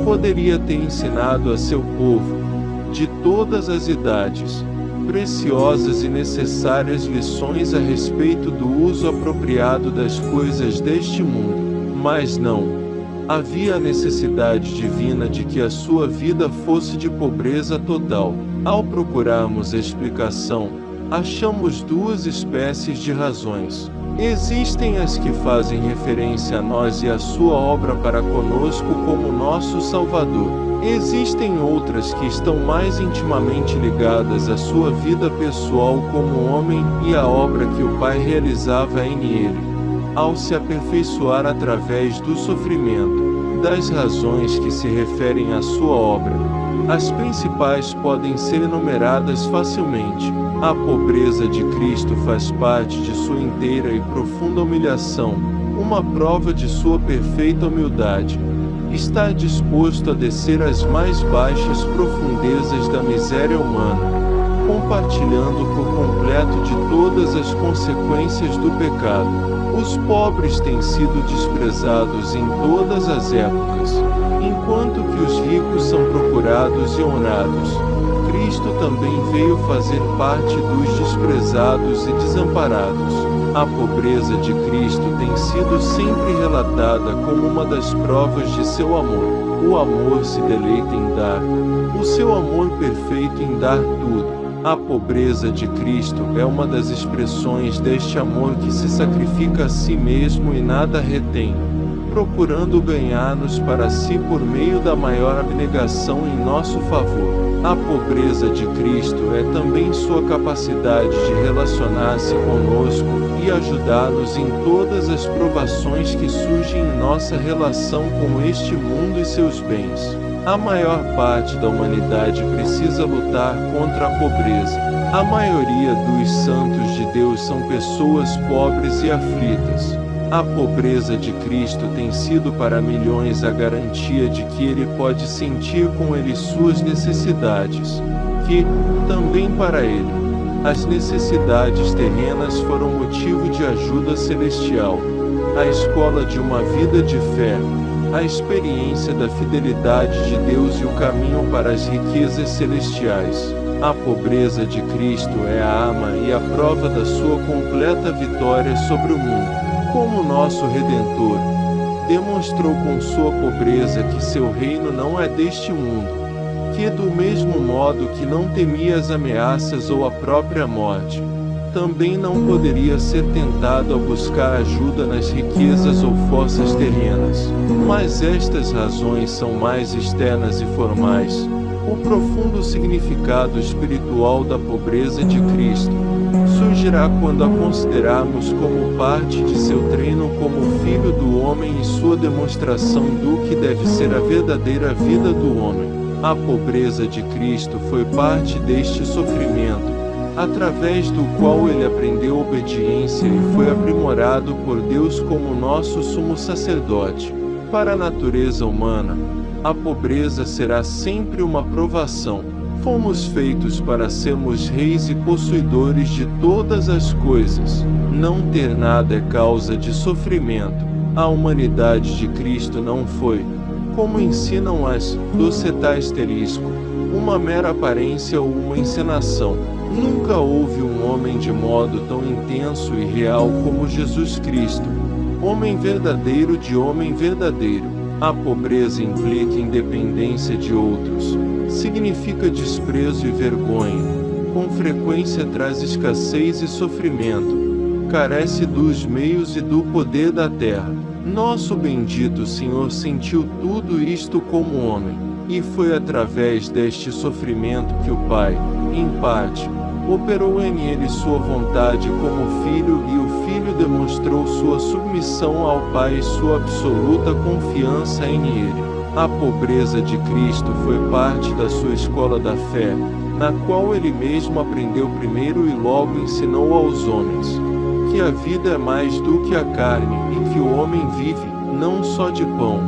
Speaker 1: Poderia ter ensinado a seu povo, de todas as idades, preciosas e necessárias lições a respeito do uso apropriado das coisas deste mundo, mas não. Havia a necessidade divina de que a sua vida fosse de pobreza total. Ao procurarmos a explicação, achamos duas espécies de razões. Existem as que fazem referência a nós e a sua obra para conosco como nosso Salvador. Existem outras que estão mais intimamente ligadas à sua vida pessoal como homem e à obra que o Pai realizava em ele, ao se aperfeiçoar através do sofrimento. Das razões que se referem à sua obra, as principais podem ser enumeradas facilmente. A pobreza de Cristo faz parte de sua inteira e profunda humilhação, uma prova de sua perfeita humildade. Está disposto a descer às mais baixas profundezas da miséria humana, compartilhando por completo de todas as consequências do pecado. Os pobres têm sido desprezados em todas as épocas, enquanto que os ricos são procurados e honrados. Cristo também veio fazer parte dos desprezados e desamparados. A pobreza de Cristo tem sido sempre relatada como uma das provas de seu amor. O amor se deleita em dar, o seu amor perfeito em dar tudo. A pobreza de Cristo é uma das expressões deste amor que se sacrifica a si mesmo e nada retém, procurando ganhar-nos para si por meio da maior abnegação em nosso favor. A pobreza de Cristo é também sua capacidade de relacionar-se conosco e ajudar-nos em todas as provações que surgem em nossa relação com este mundo e seus bens. A maior parte da humanidade precisa lutar contra a pobreza. A maioria dos santos de Deus são pessoas pobres e aflitas. A pobreza de Cristo tem sido para milhões a garantia de que ele pode sentir com eles suas necessidades, que, também para ele, as necessidades terrenas foram motivo de ajuda celestial. A escola de uma vida de fé, a experiência da fidelidade de Deus e o caminho para as riquezas celestiais. A pobreza de Cristo é a arma e a prova da sua completa vitória sobre o mundo. Como nosso Redentor, demonstrou com sua pobreza que seu reino não é deste mundo, que do mesmo modo que não temia as ameaças ou a própria morte, também não poderia ser tentado a buscar ajuda nas riquezas ou forças terrenas. Mas estas razões são mais externas e formais. O profundo significado espiritual da pobreza de Cristo surgirá quando a considerarmos como parte de seu treino como Filho do Homem e sua demonstração do que deve ser a verdadeira vida do homem. A pobreza de Cristo foi parte deste sofrimento, através do qual ele aprendeu obediência e foi aprimorado por Deus como nosso sumo sacerdote. Para a natureza humana, a pobreza será sempre uma provação. Fomos feitos para sermos reis e possuidores de todas as coisas. Não ter nada é causa de sofrimento. A humanidade de Cristo não foi, como ensinam as docetais terisco, uma mera aparência ou uma encenação. Nunca houve um homem de modo tão intenso e real como Jesus Cristo. Homem verdadeiro de homem verdadeiro. A pobreza implica independência de outros. Significa desprezo e vergonha. Com frequência traz escassez e sofrimento. Carece dos meios e do poder da terra. Nosso bendito Senhor sentiu tudo isto como homem, e foi através deste sofrimento que o Pai, em parte, operou em ele sua vontade como Filho, e o Filho demonstrou sua submissão ao Pai e sua absoluta confiança em ele. A pobreza de Cristo foi parte da sua escola da fé, na qual ele mesmo aprendeu primeiro e logo ensinou aos homens que a vida é mais do que a carne, e que o homem vive, não só de pão,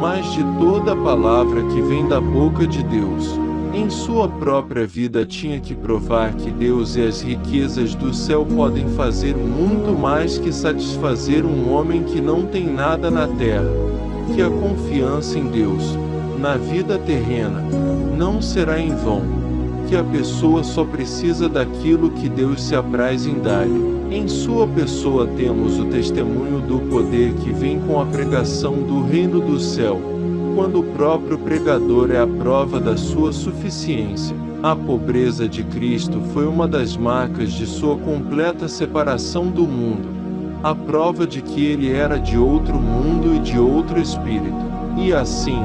Speaker 1: mas de toda a palavra que vem da boca de Deus. Em sua própria vida tinha que provar que Deus e as riquezas do céu podem fazer muito mais que satisfazer um homem que não tem nada na terra, que a confiança em Deus, na vida terrena, não será em vão, que a pessoa só precisa daquilo que Deus se apraz em dar-lhe. Em sua pessoa temos o testemunho do poder que vem com a pregação do reino do céu, quando o próprio pregador é a prova da sua suficiência. A pobreza de Cristo foi uma das marcas de sua completa separação do mundo, a prova de que ele era de outro mundo e de outro espírito. E assim,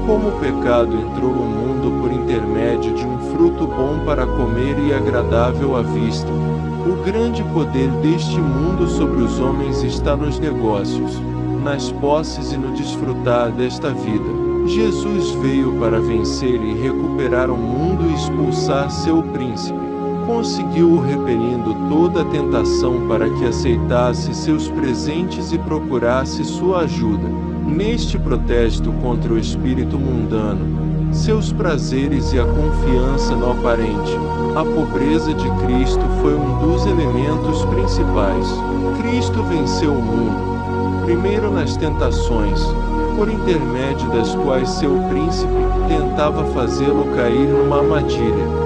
Speaker 1: como o pecado entrou no mundo por intermédio de um fruto bom para comer e agradável à vista, o grande poder deste mundo sobre os homens está nos negócios, nas posses e no desfrutar desta vida. Jesus veio para vencer e recuperar o mundo e expulsar seu príncipe. Conseguiu-o repelindo toda a tentação para que aceitasse seus presentes e procurasse sua ajuda. Neste protesto contra o espírito mundano, seus prazeres e a confiança no aparente, a pobreza de Cristo foi um dos elementos principais. Cristo venceu o mundo, primeiro nas tentações, por intermédio das quais seu príncipe tentava fazê-lo cair numa armadilha.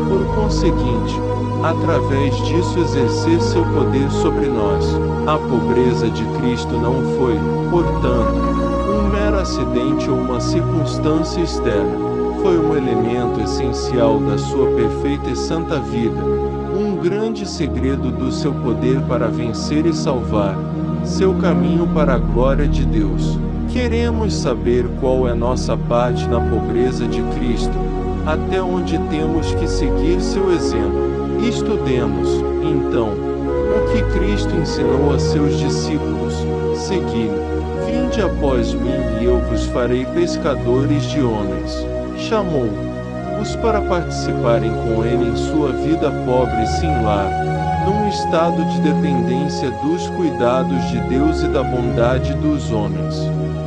Speaker 1: Por conseguinte, através disso exercer seu poder sobre nós. A pobreza de Cristo não foi, portanto, um mero acidente ou uma circunstância externa. Foi um elemento essencial da sua perfeita e santa vida, um grande segredo do seu poder para vencer e salvar, seu caminho para a glória de Deus. Queremos saber qual é nossa parte na pobreza de Cristo, até onde temos que seguir seu exemplo. Estudemos, então, o que Cristo ensinou a seus discípulos: segui-me, vinde após mim e eu vos farei pescadores de homens. Chamou-os para participarem com ele em sua vida pobre e sem lar, num estado de dependência dos cuidados de Deus e da bondade dos homens.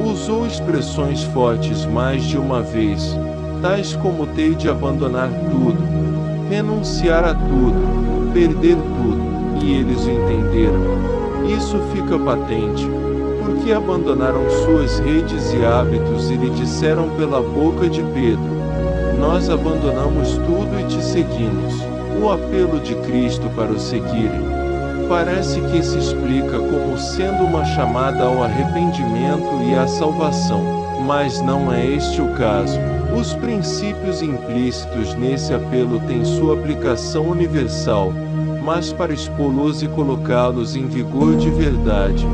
Speaker 1: Usou expressões fortes mais de uma vez, tais como ter de abandonar tudo, renunciar a tudo, perder tudo, e eles o entenderam. Isso fica patente, porque abandonaram suas redes e hábitos e lhe disseram pela boca de Pedro: nós abandonamos tudo e te seguimos. O apelo de Cristo para o seguirem parece que se explica como sendo uma chamada ao arrependimento e à salvação, mas não é este o caso. Os princípios implícitos nesse apelo têm sua aplicação universal, mas para expô-los e colocá-los em vigor de verdade,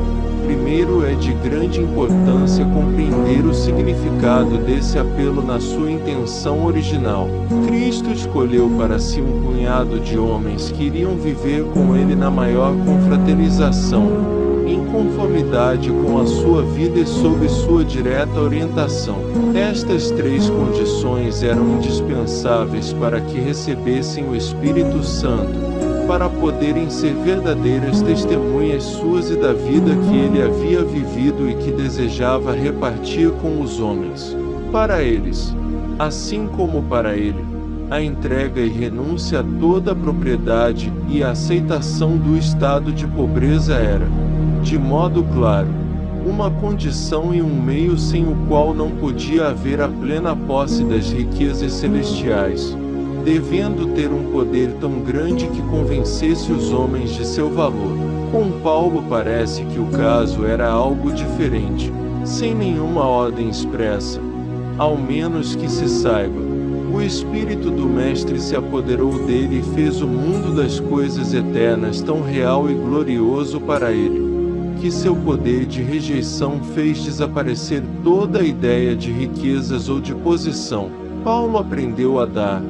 Speaker 1: primeiro é de grande importância compreender o significado desse apelo na sua intenção original. Cristo escolheu para si um punhado de homens que iriam viver com ele na maior confraternização, em conformidade com a sua vida e sob sua direta orientação. Estas três condições eram indispensáveis para que recebessem o Espírito Santo, para poderem ser verdadeiras testemunhas suas e da vida que ele havia vivido e que desejava repartir com os homens. Para eles, assim como para ele, a entrega e renúncia a toda a propriedade e a aceitação do estado de pobreza era, de modo claro, uma condição e um meio sem o qual não podia haver a plena posse das riquezas celestiais, devendo ter um poder tão grande que convencesse os homens de seu valor. Com Paulo parece que o caso era algo diferente, sem nenhuma ordem expressa, ao menos que se saiba. O Espírito do Mestre se apoderou dele e fez o mundo das coisas eternas tão real e glorioso para ele, que seu poder de rejeição fez desaparecer toda a ideia de riquezas ou de posição. Paulo aprendeu a dar,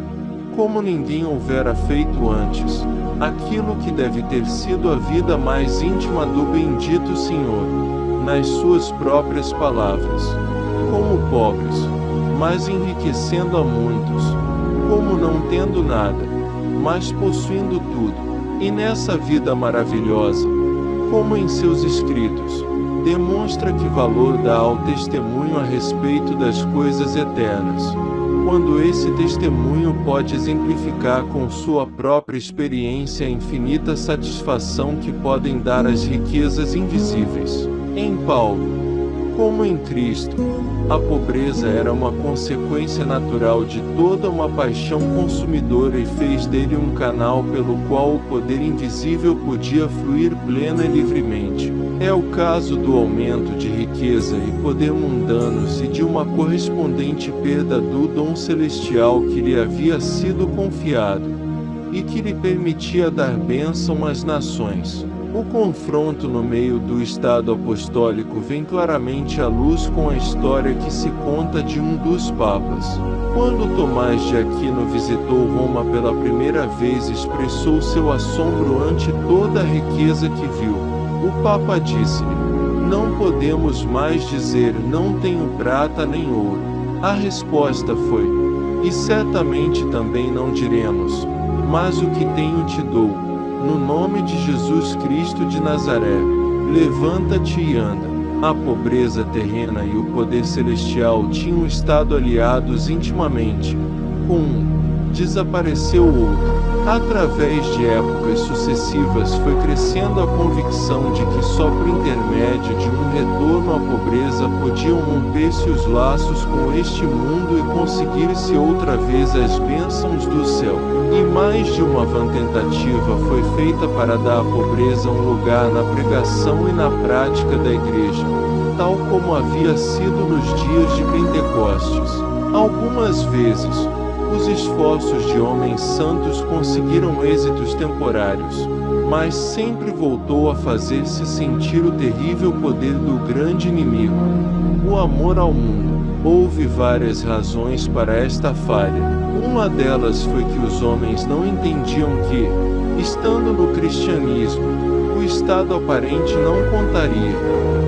Speaker 1: como ninguém houvera feito antes, aquilo que deve ter sido a vida mais íntima do bendito Senhor, nas suas próprias palavras. Como pobres, mas enriquecendo a muitos, como não tendo nada, mas possuindo tudo, e nessa vida maravilhosa, como em seus escritos, demonstra que valor dá ao testemunho a respeito das coisas eternas, quando esse testemunho pode exemplificar com sua própria experiência a infinita satisfação que podem dar as riquezas invisíveis. Em Paulo, como em Cristo, a pobreza era uma consequência natural de toda uma paixão consumidora e fez dele um canal pelo qual o poder invisível podia fluir plena e livremente. É o caso do aumento de riqueza e poder mundanos e de uma correspondente perda do dom celestial que lhe havia sido confiado, e que lhe permitia dar bênção às nações. O confronto no meio do Estado apostólico vem claramente à luz com a história que se conta de um dos papas. Quando Tomás de Aquino visitou Roma pela primeira vez, expressou seu assombro ante toda a riqueza que viu. O Papa disse-lhe: "Não podemos mais dizer, não tenho prata nem ouro." A resposta foi: "E certamente também não diremos, mas o que tenho te dou. No nome de Jesus Cristo de Nazaré, levanta-te e anda." A pobreza terrena e o poder celestial tinham estado aliados intimamente. Com um, desapareceu o outro. Através de épocas sucessivas foi crescendo a convicção de que só por intermédio de um retorno à pobreza podiam romper-se os laços com este mundo e conseguir-se outra vez as bênçãos do céu. E mais de uma vã tentativa foi feita para dar à pobreza um lugar na pregação e na prática da igreja, tal como havia sido nos dias de Pentecostes. Algumas vezes, os esforços de homens santos conseguiram êxitos temporários, mas sempre voltou a fazer-se sentir o terrível poder do grande inimigo, o amor ao mundo. Houve várias razões para esta falha. Uma delas foi que os homens não entendiam que, estando no cristianismo, o estado aparente não contaria,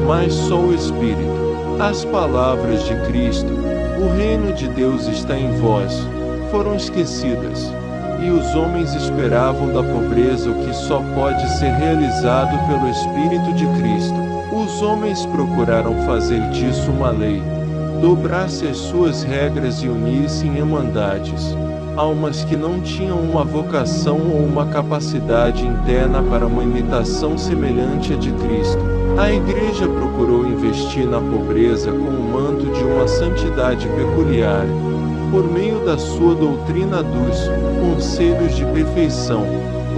Speaker 1: mas só o espírito. As palavras de Cristo, "O reino de Deus está em vós", foram esquecidas, e os homens esperavam da pobreza o que só pode ser realizado pelo Espírito de Cristo. Os homens procuraram fazer disso uma lei, dobrar-se as suas regras e unir-se em irmandades. Almas que não tinham uma vocação ou uma capacidade interna para uma imitação semelhante à de Cristo. A Igreja procurou investir na pobreza com o manto de uma santidade peculiar, por meio da sua doutrina dos conselhos de perfeição,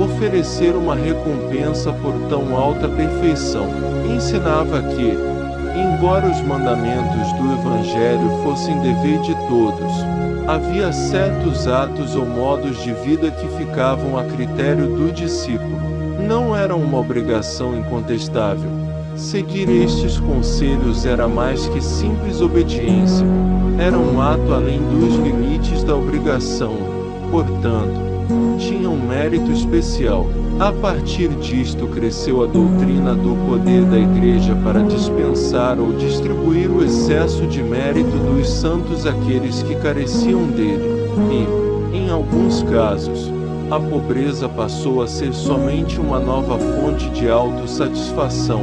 Speaker 1: oferecer uma recompensa por tão alta perfeição. Ensinava que, embora os mandamentos do Evangelho fossem dever de todos, havia certos atos ou modos de vida que ficavam a critério do discípulo. Não era uma obrigação incontestável. Seguir estes conselhos era mais que simples obediência. Era um ato além dos limites da obrigação, portanto, tinha um mérito especial. A partir disto cresceu a doutrina do poder da Igreja para dispensar ou distribuir o excesso de mérito dos santos àqueles que careciam dele. E, em alguns casos, a pobreza passou a ser somente uma nova fonte de autossatisfação,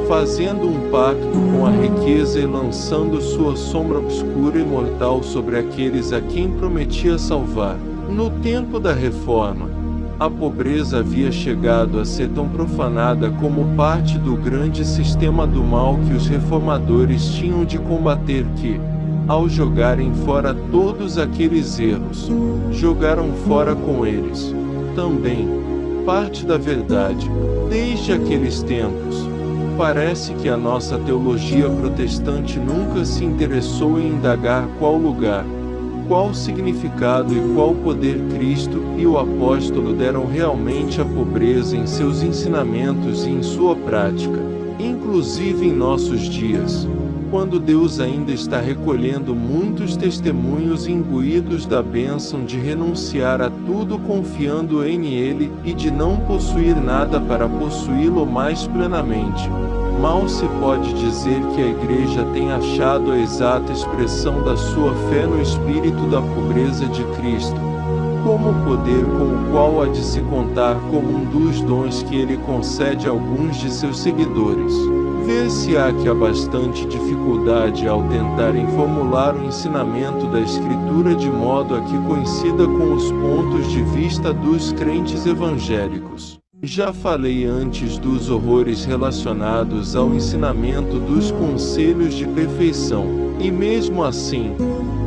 Speaker 1: fazendo um pacto com a riqueza e lançando sua sombra obscura e mortal sobre aqueles a quem prometia salvar. No tempo da Reforma, A pobreza havia chegado a ser tão profanada como parte do grande sistema do mal que os reformadores tinham de combater que, ao jogarem fora todos aqueles erros, jogaram fora com eles também parte da verdade. Desde aqueles tempos, parece que a nossa teologia protestante nunca se interessou em indagar qual lugar, qual significado e qual poder Cristo e o apóstolo deram realmente à pobreza em seus ensinamentos e em sua prática, inclusive em nossos dias, quando Deus ainda está recolhendo muitos testemunhos imbuídos da bênção de renunciar a tudo confiando em Ele e de não possuir nada para possuí-lo mais plenamente. Mal se pode dizer que a Igreja tem achado a exata expressão da sua fé no espírito da pobreza de Cristo, como o poder com o qual há de se contar como um dos dons que Ele concede a alguns de seus seguidores. Vê-se que há bastante dificuldade ao tentarem formular o ensinamento da Escritura de modo a que coincida com os pontos de vista dos crentes evangélicos. Já falei antes dos horrores relacionados ao ensinamento dos conselhos de perfeição, e mesmo assim,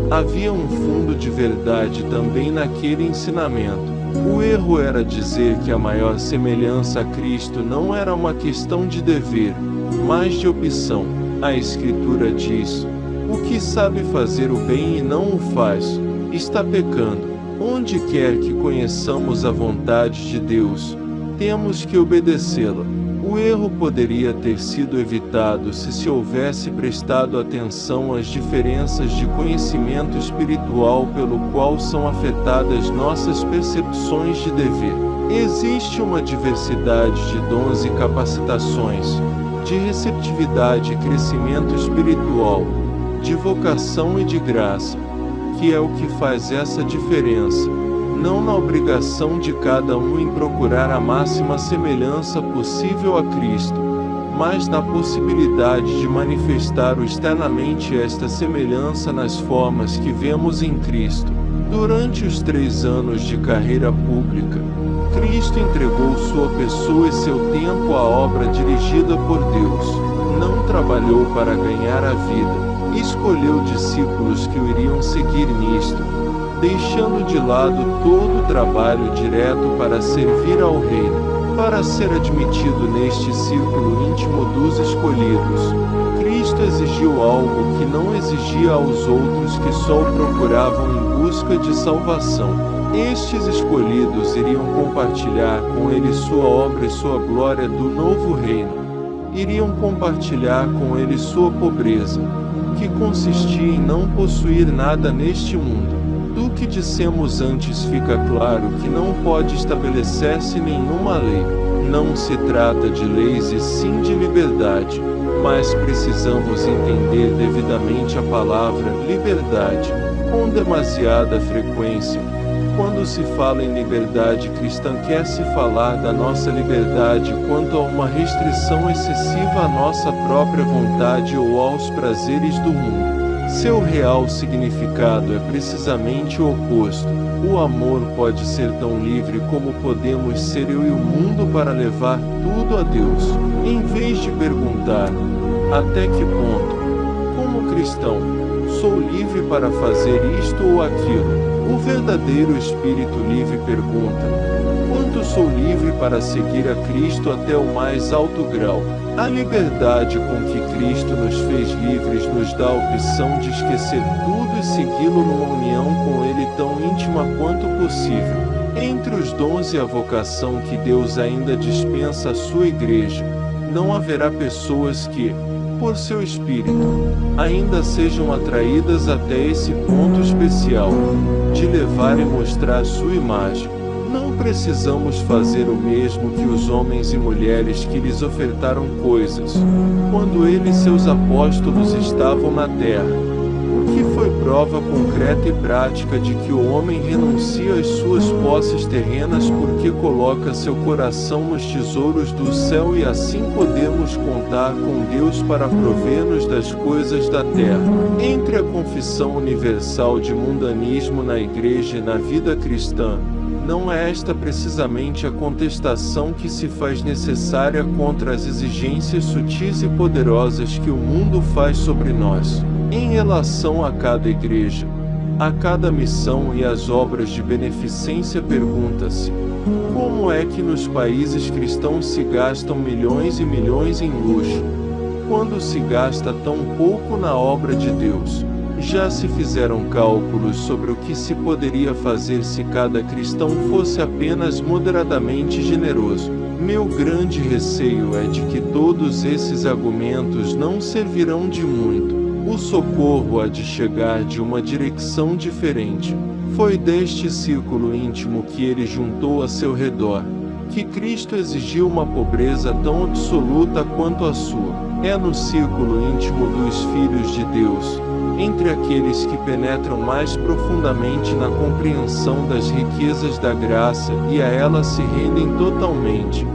Speaker 1: havia um fundo de verdade também naquele ensinamento. O erro era dizer que a maior semelhança a Cristo não era uma questão de dever, mas de opção. A Escritura diz: o que sabe fazer o bem e não o faz, está pecando. Onde quer que conheçamos a vontade de Deus, temos que obedecê-la. O erro poderia ter sido evitado se houvesse prestado atenção às diferenças de conhecimento espiritual pelo qual são afetadas nossas percepções de dever. Existe uma diversidade de dons e capacitações, de receptividade e crescimento espiritual, de vocação e de graça, que é o que faz essa diferença, não na obrigação de cada um em procurar a máxima semelhança possível a Cristo, mas na possibilidade de manifestar externamente esta semelhança nas formas que vemos em Cristo. Durante os 3 anos de carreira pública, Cristo entregou sua pessoa e seu tempo à obra dirigida por Deus. Não trabalhou para ganhar a vida, escolheu discípulos que o iriam seguir nisto, deixando de lado todo o trabalho direto para servir ao reino, para ser admitido neste círculo íntimo dos escolhidos. Cristo exigiu algo que não exigia aos outros que só o procuravam em busca de salvação. Estes escolhidos iriam compartilhar com ele sua obra e sua glória do novo reino. Iriam compartilhar com ele sua pobreza, que consistia em não possuir nada neste mundo. Do que dissemos antes fica claro que não pode estabelecer-se nenhuma lei. Não se trata de leis e sim de liberdade, mas precisamos entender devidamente a palavra liberdade. Com demasiada frequência, quando se fala em liberdade cristã, quer-se falar da nossa liberdade quanto a uma restrição excessiva à nossa própria vontade ou aos prazeres do mundo. Seu real significado é precisamente o oposto. O amor pode ser tão livre como podemos ser eu e o mundo para levar tudo a Deus. Em vez de perguntar, até que ponto, como cristão, sou livre para fazer isto ou aquilo, o verdadeiro espírito livre pergunta, quanto sou livre para seguir a Cristo até o mais alto grau? A liberdade com que Cristo nos fez livres nos dá a opção de esquecer tudo e segui-lo numa união com Ele tão íntima quanto possível. Entre os dons e a vocação que Deus ainda dispensa à sua igreja, não haverá pessoas que, por seu espírito, ainda sejam atraídas até esse ponto especial, de levar e mostrar sua imagem. Não precisamos fazer o mesmo que os homens e mulheres que lhes ofertaram coisas, quando ele e seus apóstolos estavam na terra, o que foi prova concreta e prática de que o homem renuncia às suas posses terrenas porque coloca seu coração nos tesouros do céu, e assim podemos contar com Deus para prover-nos das coisas da terra. Entre a confissão universal de mundanismo na igreja e na vida cristã, Não é esta precisamente a contestação que se faz necessária contra as exigências sutis e poderosas que o mundo faz sobre nós, em relação a cada igreja, a cada missão e às obras de beneficência? Pergunta-se: como é que nos países cristãos se gastam milhões e milhões em luxo, quando se gasta tão pouco na obra de Deus? Já se fizeram cálculos sobre o que se poderia fazer se cada cristão fosse apenas moderadamente generoso? Meu grande receio é de que todos esses argumentos não servirão de muito. O socorro há de chegar de uma direção diferente. Foi deste círculo íntimo que ele juntou a seu redor, que Cristo exigiu uma pobreza tão absoluta quanto a sua. É no círculo íntimo dos filhos de Deus, entre aqueles que penetram mais profundamente na compreensão das riquezas da graça e a ela se rendem totalmente,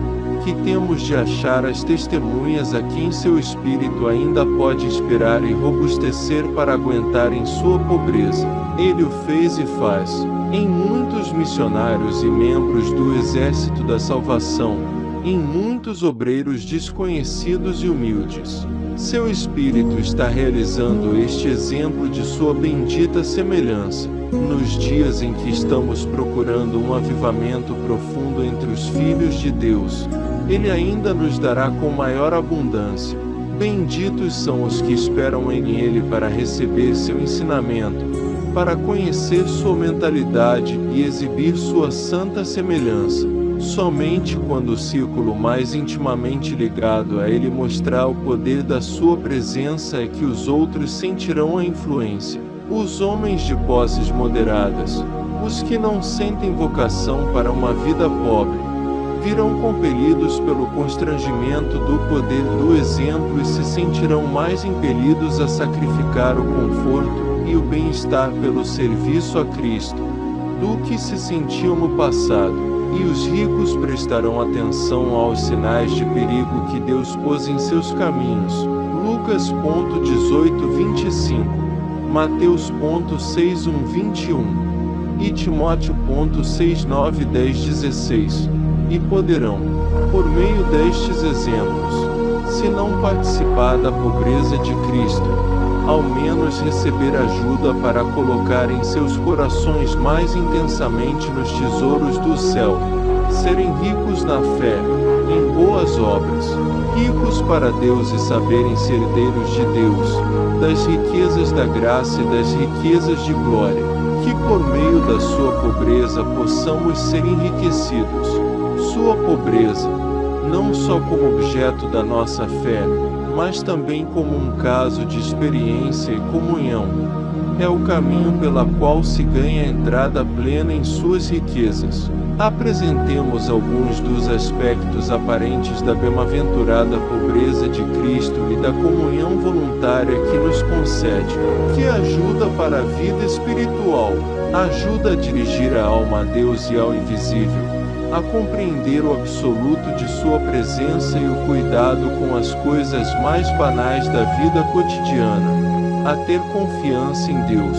Speaker 1: que temos de achar as testemunhas a quem seu espírito ainda pode esperar e robustecer para aguentar em sua pobreza. Ele o fez e faz, em muitos missionários e membros do exército da salvação, em muitos obreiros desconhecidos e humildes. Seu Espírito está realizando este exemplo de sua bendita semelhança. Nos dias em que estamos procurando um avivamento profundo entre os filhos de Deus, Ele ainda nos dará com maior abundância. Benditos são os que esperam em Ele para receber seu ensinamento, para conhecer sua mentalidade e exibir sua santa semelhança. Somente quando o círculo mais intimamente ligado a ele mostrar o poder da sua presença é que os outros sentirão a influência. Os homens de posses moderadas, os que não sentem vocação para uma vida pobre, virão compelidos pelo constrangimento do poder do exemplo e se sentirão mais impelidos a sacrificar o conforto e o bem-estar pelo serviço a Cristo, do que se sentiam no passado. E os ricos prestarão atenção aos sinais de perigo que Deus pôs em seus caminhos. Lucas 18:25, Mateus 6:1-21 e Timóteo 6:9-10-16. E poderão, por meio destes exemplos, se não participar da pobreza de Cristo, ao menos receber ajuda para colocar em seus corações mais intensamente nos tesouros do céu, serem ricos na fé, em boas obras, ricos para Deus e saberem ser herdeiros de Deus, das riquezas da graça e das riquezas de glória, que por meio da sua pobreza possamos ser enriquecidos. Sua pobreza, não só como objeto da nossa fé, mas também como um caso de experiência e comunhão, é o caminho pela qual se ganha a entrada plena em suas riquezas. Apresentemos alguns dos aspectos aparentes da bem-aventurada pobreza de Cristo e da comunhão voluntária que nos concede, que ajuda para a vida espiritual, ajuda a dirigir a alma a Deus e ao invisível, a compreender o absoluto de sua presença e o cuidado com as coisas mais banais da vida cotidiana, a ter confiança em Deus,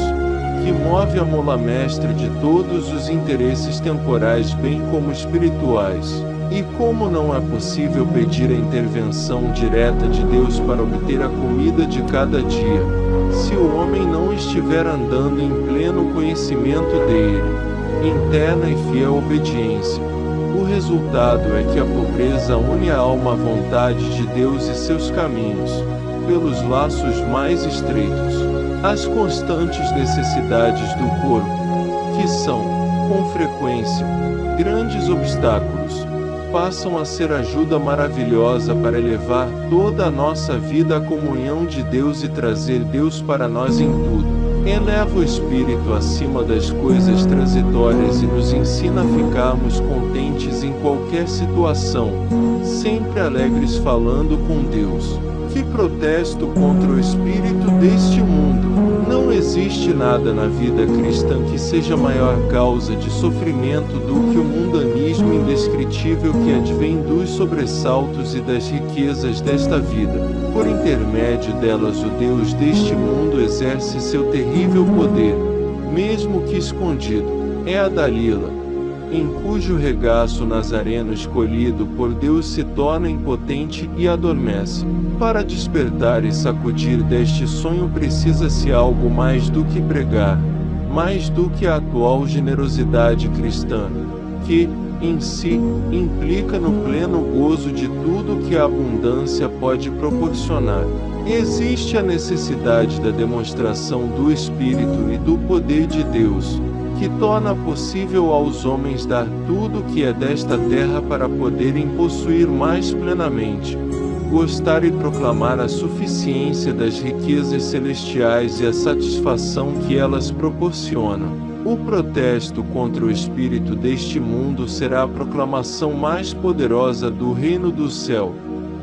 Speaker 1: que move a mola mestra de todos os interesses temporais bem como espirituais. E como não é possível pedir a intervenção direta de Deus para obter a comida de cada dia, se o homem não estiver andando em pleno conhecimento dele, interna e fiel obediência, o resultado é que a pobreza une a alma à vontade de Deus e seus caminhos, pelos laços mais estreitos. As constantes necessidades do corpo, que são, com frequência, grandes obstáculos, passam a ser ajuda maravilhosa para elevar toda a nossa vida à comunhão de Deus e trazer Deus para nós em tudo. Eleva o espírito acima das coisas transitórias e nos ensina a ficarmos contentes em qualquer situação, sempre alegres falando com Deus. Que protesto contra o espírito deste mundo! Não existe nada na vida cristã que seja maior causa de sofrimento do que o mundanismo indescritível que advém dos sobressaltos e das riquezas desta vida. Por intermédio delas o Deus deste mundo exerce seu terrível poder, mesmo que escondido. É a Dalila, em cujo regaço o nazareno escolhido por Deus se torna impotente e adormece. Para despertar e sacudir deste sonho precisa-se algo mais do que pregar, mais do que a atual generosidade cristã, que, em si, implica no pleno gozo de tudo que a abundância pode proporcionar. Existe a necessidade da demonstração do Espírito e do poder de Deus, que torna possível aos homens dar tudo o que é desta terra para poderem possuir mais plenamente, gostar e proclamar a suficiência das riquezas celestiais e a satisfação que elas proporcionam. O protesto contra o espírito deste mundo será a proclamação mais poderosa do reino do céu,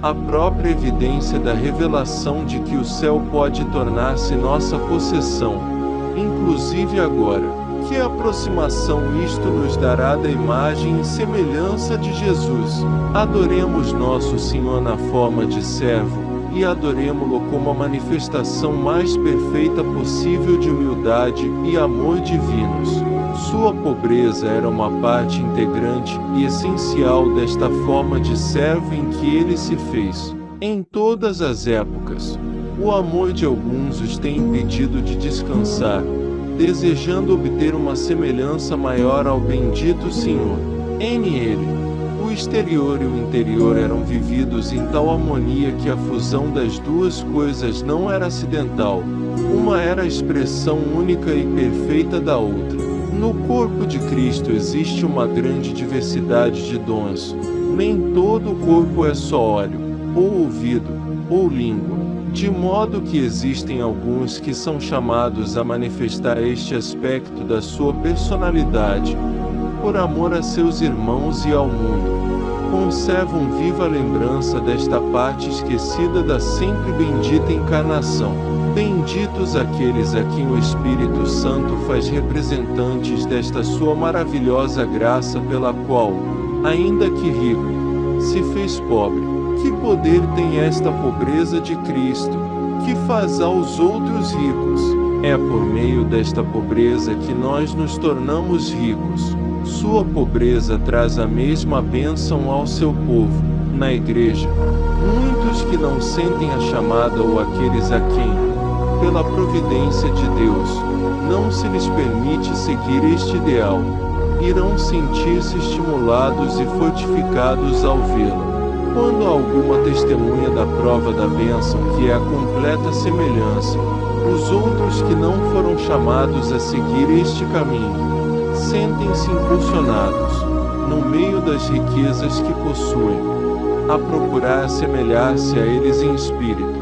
Speaker 1: a própria evidência da revelação de que o céu pode tornar-se nossa possessão, inclusive agora. Que aproximação isto nos dará da imagem e semelhança de Jesus. Adoremos nosso Senhor na forma de servo, e adoremo-lo como a manifestação mais perfeita possível de humildade e amor divinos. Sua pobreza era uma parte integrante e essencial desta forma de servo em que ele se fez. Em todas as épocas, o amor de alguns os tem impedido de descansar, desejando obter uma semelhança maior ao bendito Senhor. Ele, o exterior e o interior eram vividos em tal harmonia que a fusão das duas coisas não era acidental, uma era a expressão única e perfeita da outra. No corpo de Cristo existe uma grande diversidade de dons. Nem todo o corpo é só olho, ou ouvido, ou língua, de modo que existem alguns que são chamados a manifestar este aspecto da sua personalidade, por amor a seus irmãos e ao mundo. Conservam viva a lembrança desta parte esquecida da sempre bendita encarnação. Benditos aqueles a quem o Espírito Santo faz representantes desta sua maravilhosa graça pela qual, ainda que rico, se fez pobre. Que poder tem esta pobreza de Cristo, que faz aos outros ricos? É por meio desta pobreza que nós nos tornamos ricos. Sua pobreza traz a mesma bênção ao seu povo, na igreja. Muitos que não sentem a chamada ou aqueles a quem, pela providência de Deus, não se lhes permite seguir este ideal, irão sentir-se estimulados e fortificados ao vê-la. Quando alguma testemunha da prova da bênção que é a completa semelhança, os outros que não foram chamados a seguir este caminho, sentem-se impulsionados, no meio das riquezas que possuem, a procurar assemelhar-se a eles em espírito,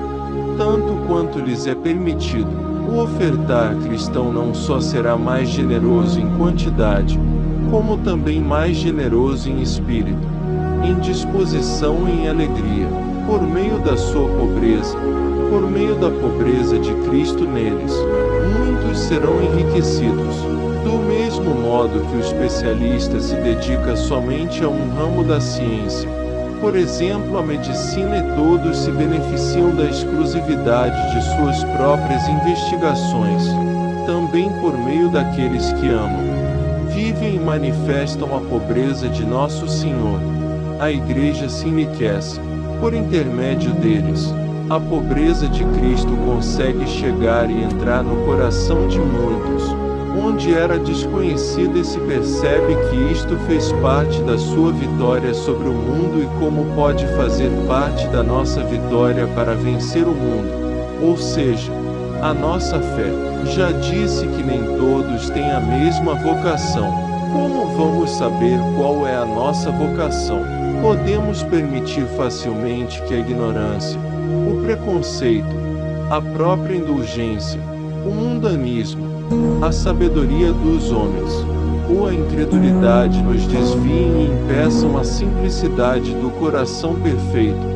Speaker 1: tanto quanto lhes é permitido. O ofertar cristão não só será mais generoso em quantidade, como também mais generoso em espírito, em disposição e em alegria, por meio da sua pobreza, por meio da pobreza de Cristo neles, muitos serão enriquecidos. Do mesmo modo que o especialista se dedica somente a um ramo da ciência, por exemplo a medicina, e todos se beneficiam da exclusividade de suas próprias investigações, também por meio daqueles que amam, vivem e manifestam a pobreza de nosso Senhor. A Igreja se enriquece, por intermédio deles. A pobreza de Cristo consegue chegar e entrar no coração de muitos, onde era desconhecida, e se percebe que isto fez parte da sua vitória sobre o mundo e como pode fazer parte da nossa vitória para vencer o mundo, ou seja, a nossa fé. Já disse que nem todos têm a mesma vocação. Como vamos saber qual é a nossa vocação? Podemos permitir facilmente que a ignorância, o preconceito, a própria indulgência, o mundanismo, a sabedoria dos homens, ou a incredulidade nos desviem e impeçam a simplicidade do coração perfeito,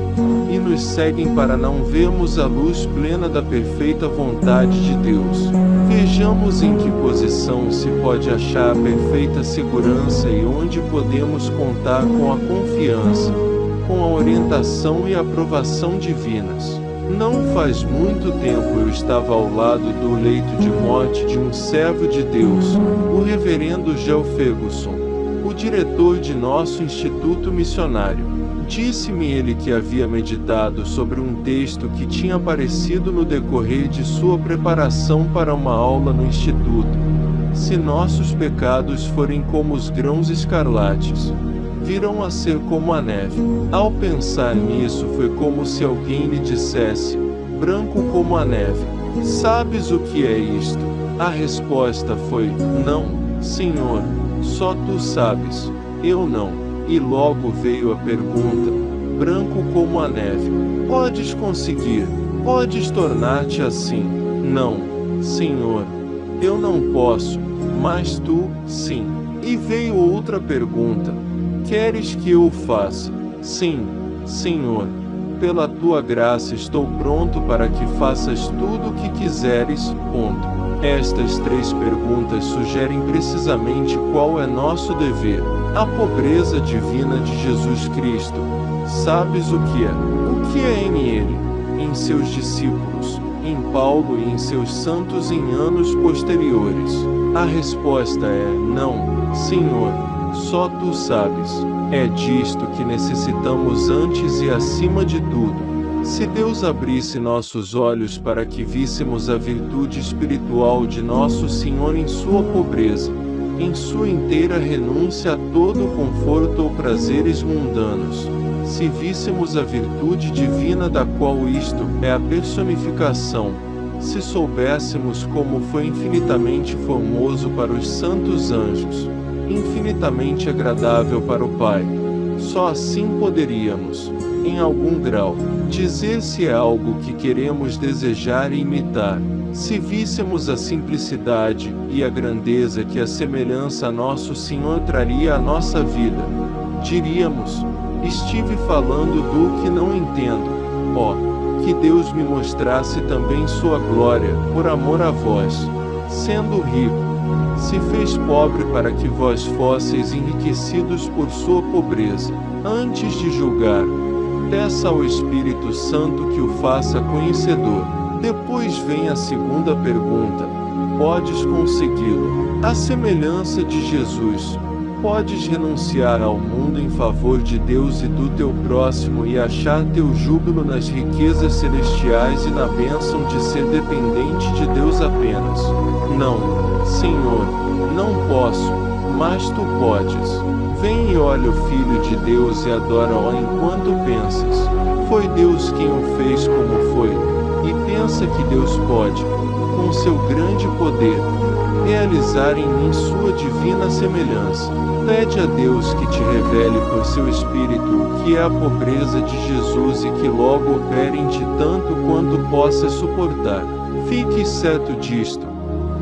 Speaker 1: e nos seguem para não vermos a luz plena da perfeita vontade de Deus. Vejamos em que posição se pode achar a perfeita segurança e onde podemos contar com a confiança, com a orientação e a aprovação divinas. Não faz muito tempo eu estava ao lado do leito de morte de um servo de Deus, o reverendo Geo Ferguson. o diretor de nosso instituto missionário. Disse-me ele que havia meditado sobre um texto que tinha aparecido no decorrer de sua preparação para uma aula no instituto. Se nossos pecados forem como os grãos escarlates, virão a ser como a neve. Ao pensar nisso, foi como se alguém lhe dissesse, branco como a neve. Sabes o que é isto? A resposta foi, não, Senhor, só tu sabes, eu não. E logo veio a pergunta, branco como a neve. Podes conseguir? Podes tornar-te assim? Não, Senhor, eu não posso, mas tu, sim. E veio outra pergunta, queres que eu o faça? Sim, Senhor, pela tua graça estou pronto para que faças tudo o que quiseres, ponto. Estas três perguntas sugerem precisamente qual é nosso dever. A pobreza divina de Jesus Cristo. Sabes o que é? O que é em ele, em seus discípulos, em Paulo e em seus santos em anos posteriores? A resposta é, não, Senhor, só tu sabes. É disto que necessitamos antes e acima de tudo. Se Deus abrisse nossos olhos para que víssemos a virtude espiritual de nosso Senhor em sua pobreza, em sua inteira renúncia a todo conforto ou prazeres mundanos, se víssemos a virtude divina da qual isto é a personificação, se soubéssemos como foi infinitamente formoso para os santos anjos, infinitamente agradável para o Pai, só assim poderíamos, em algum grau, dizer se é algo que queremos desejar e imitar. Se víssemos a simplicidade e a grandeza que a semelhança a nosso Senhor traria à nossa vida, diríamos, estive falando do que não entendo. Ó, que Deus me mostrasse também sua glória, por amor a vós. Sendo rico, se fez pobre para que vós fosseis enriquecidos por sua pobreza. Antes de julgar, peça ao Espírito Santo que o faça conhecedor. Depois vem a segunda pergunta, podes consegui-lo? A semelhança de Jesus, podes renunciar ao mundo em favor de Deus e do teu próximo e achar teu júbilo nas riquezas celestiais e na bênção de ser dependente de Deus apenas? Não, Senhor, não posso, mas tu podes. Vem e olha o Filho de Deus e adora-o enquanto pensas. Foi Deus quem o fez como foi, e pensa que Deus pode, com seu grande poder, realizar em mim sua divina semelhança. Pede a Deus que te revele por seu Espírito o que é a pobreza de Jesus e que logo opere em ti tanto quanto possas suportar. Fique certo disto.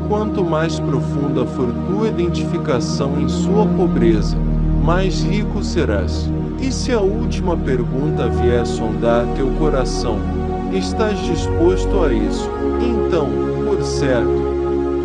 Speaker 1: Quanto mais profunda for tua identificação em sua pobreza, mais rico serás. E se a última pergunta vier sondar teu coração, estás disposto a isso? Então, por certo,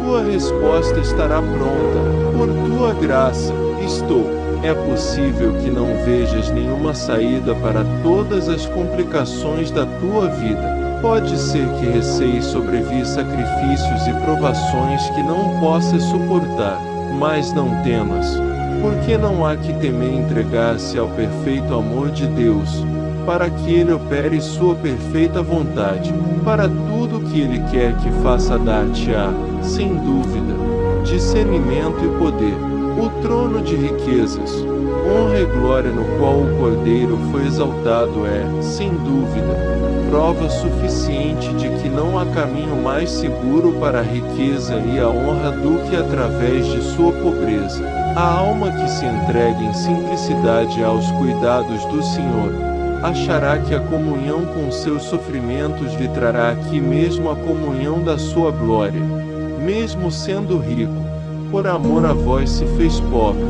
Speaker 1: tua resposta estará pronta. Por tua graça, estou. É possível que não vejas nenhuma saída para todas as complicações da tua vida. Pode ser que receies sobrevir sacrifícios e provações que não possas suportar, mas não temas, porque não há que temer entregar-se ao perfeito amor de Deus, para que Ele opere sua perfeita vontade, para tudo que Ele quer que faça dar-te-á, sem dúvida, discernimento e poder, o trono de riquezas, honra e glória no qual o Cordeiro foi exaltado é, sem dúvida, prova suficiente de que não há caminho mais seguro para a riqueza e a honra do que através de sua pobreza. A alma que se entrega em simplicidade aos cuidados do Senhor, achará que a comunhão com seus sofrimentos lhe trará aqui mesmo a comunhão da sua glória. Mesmo sendo rico, por amor a vós se fez pobre,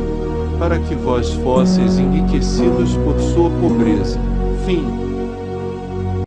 Speaker 1: para que vós fosseis enriquecidos por sua pobreza. Fim.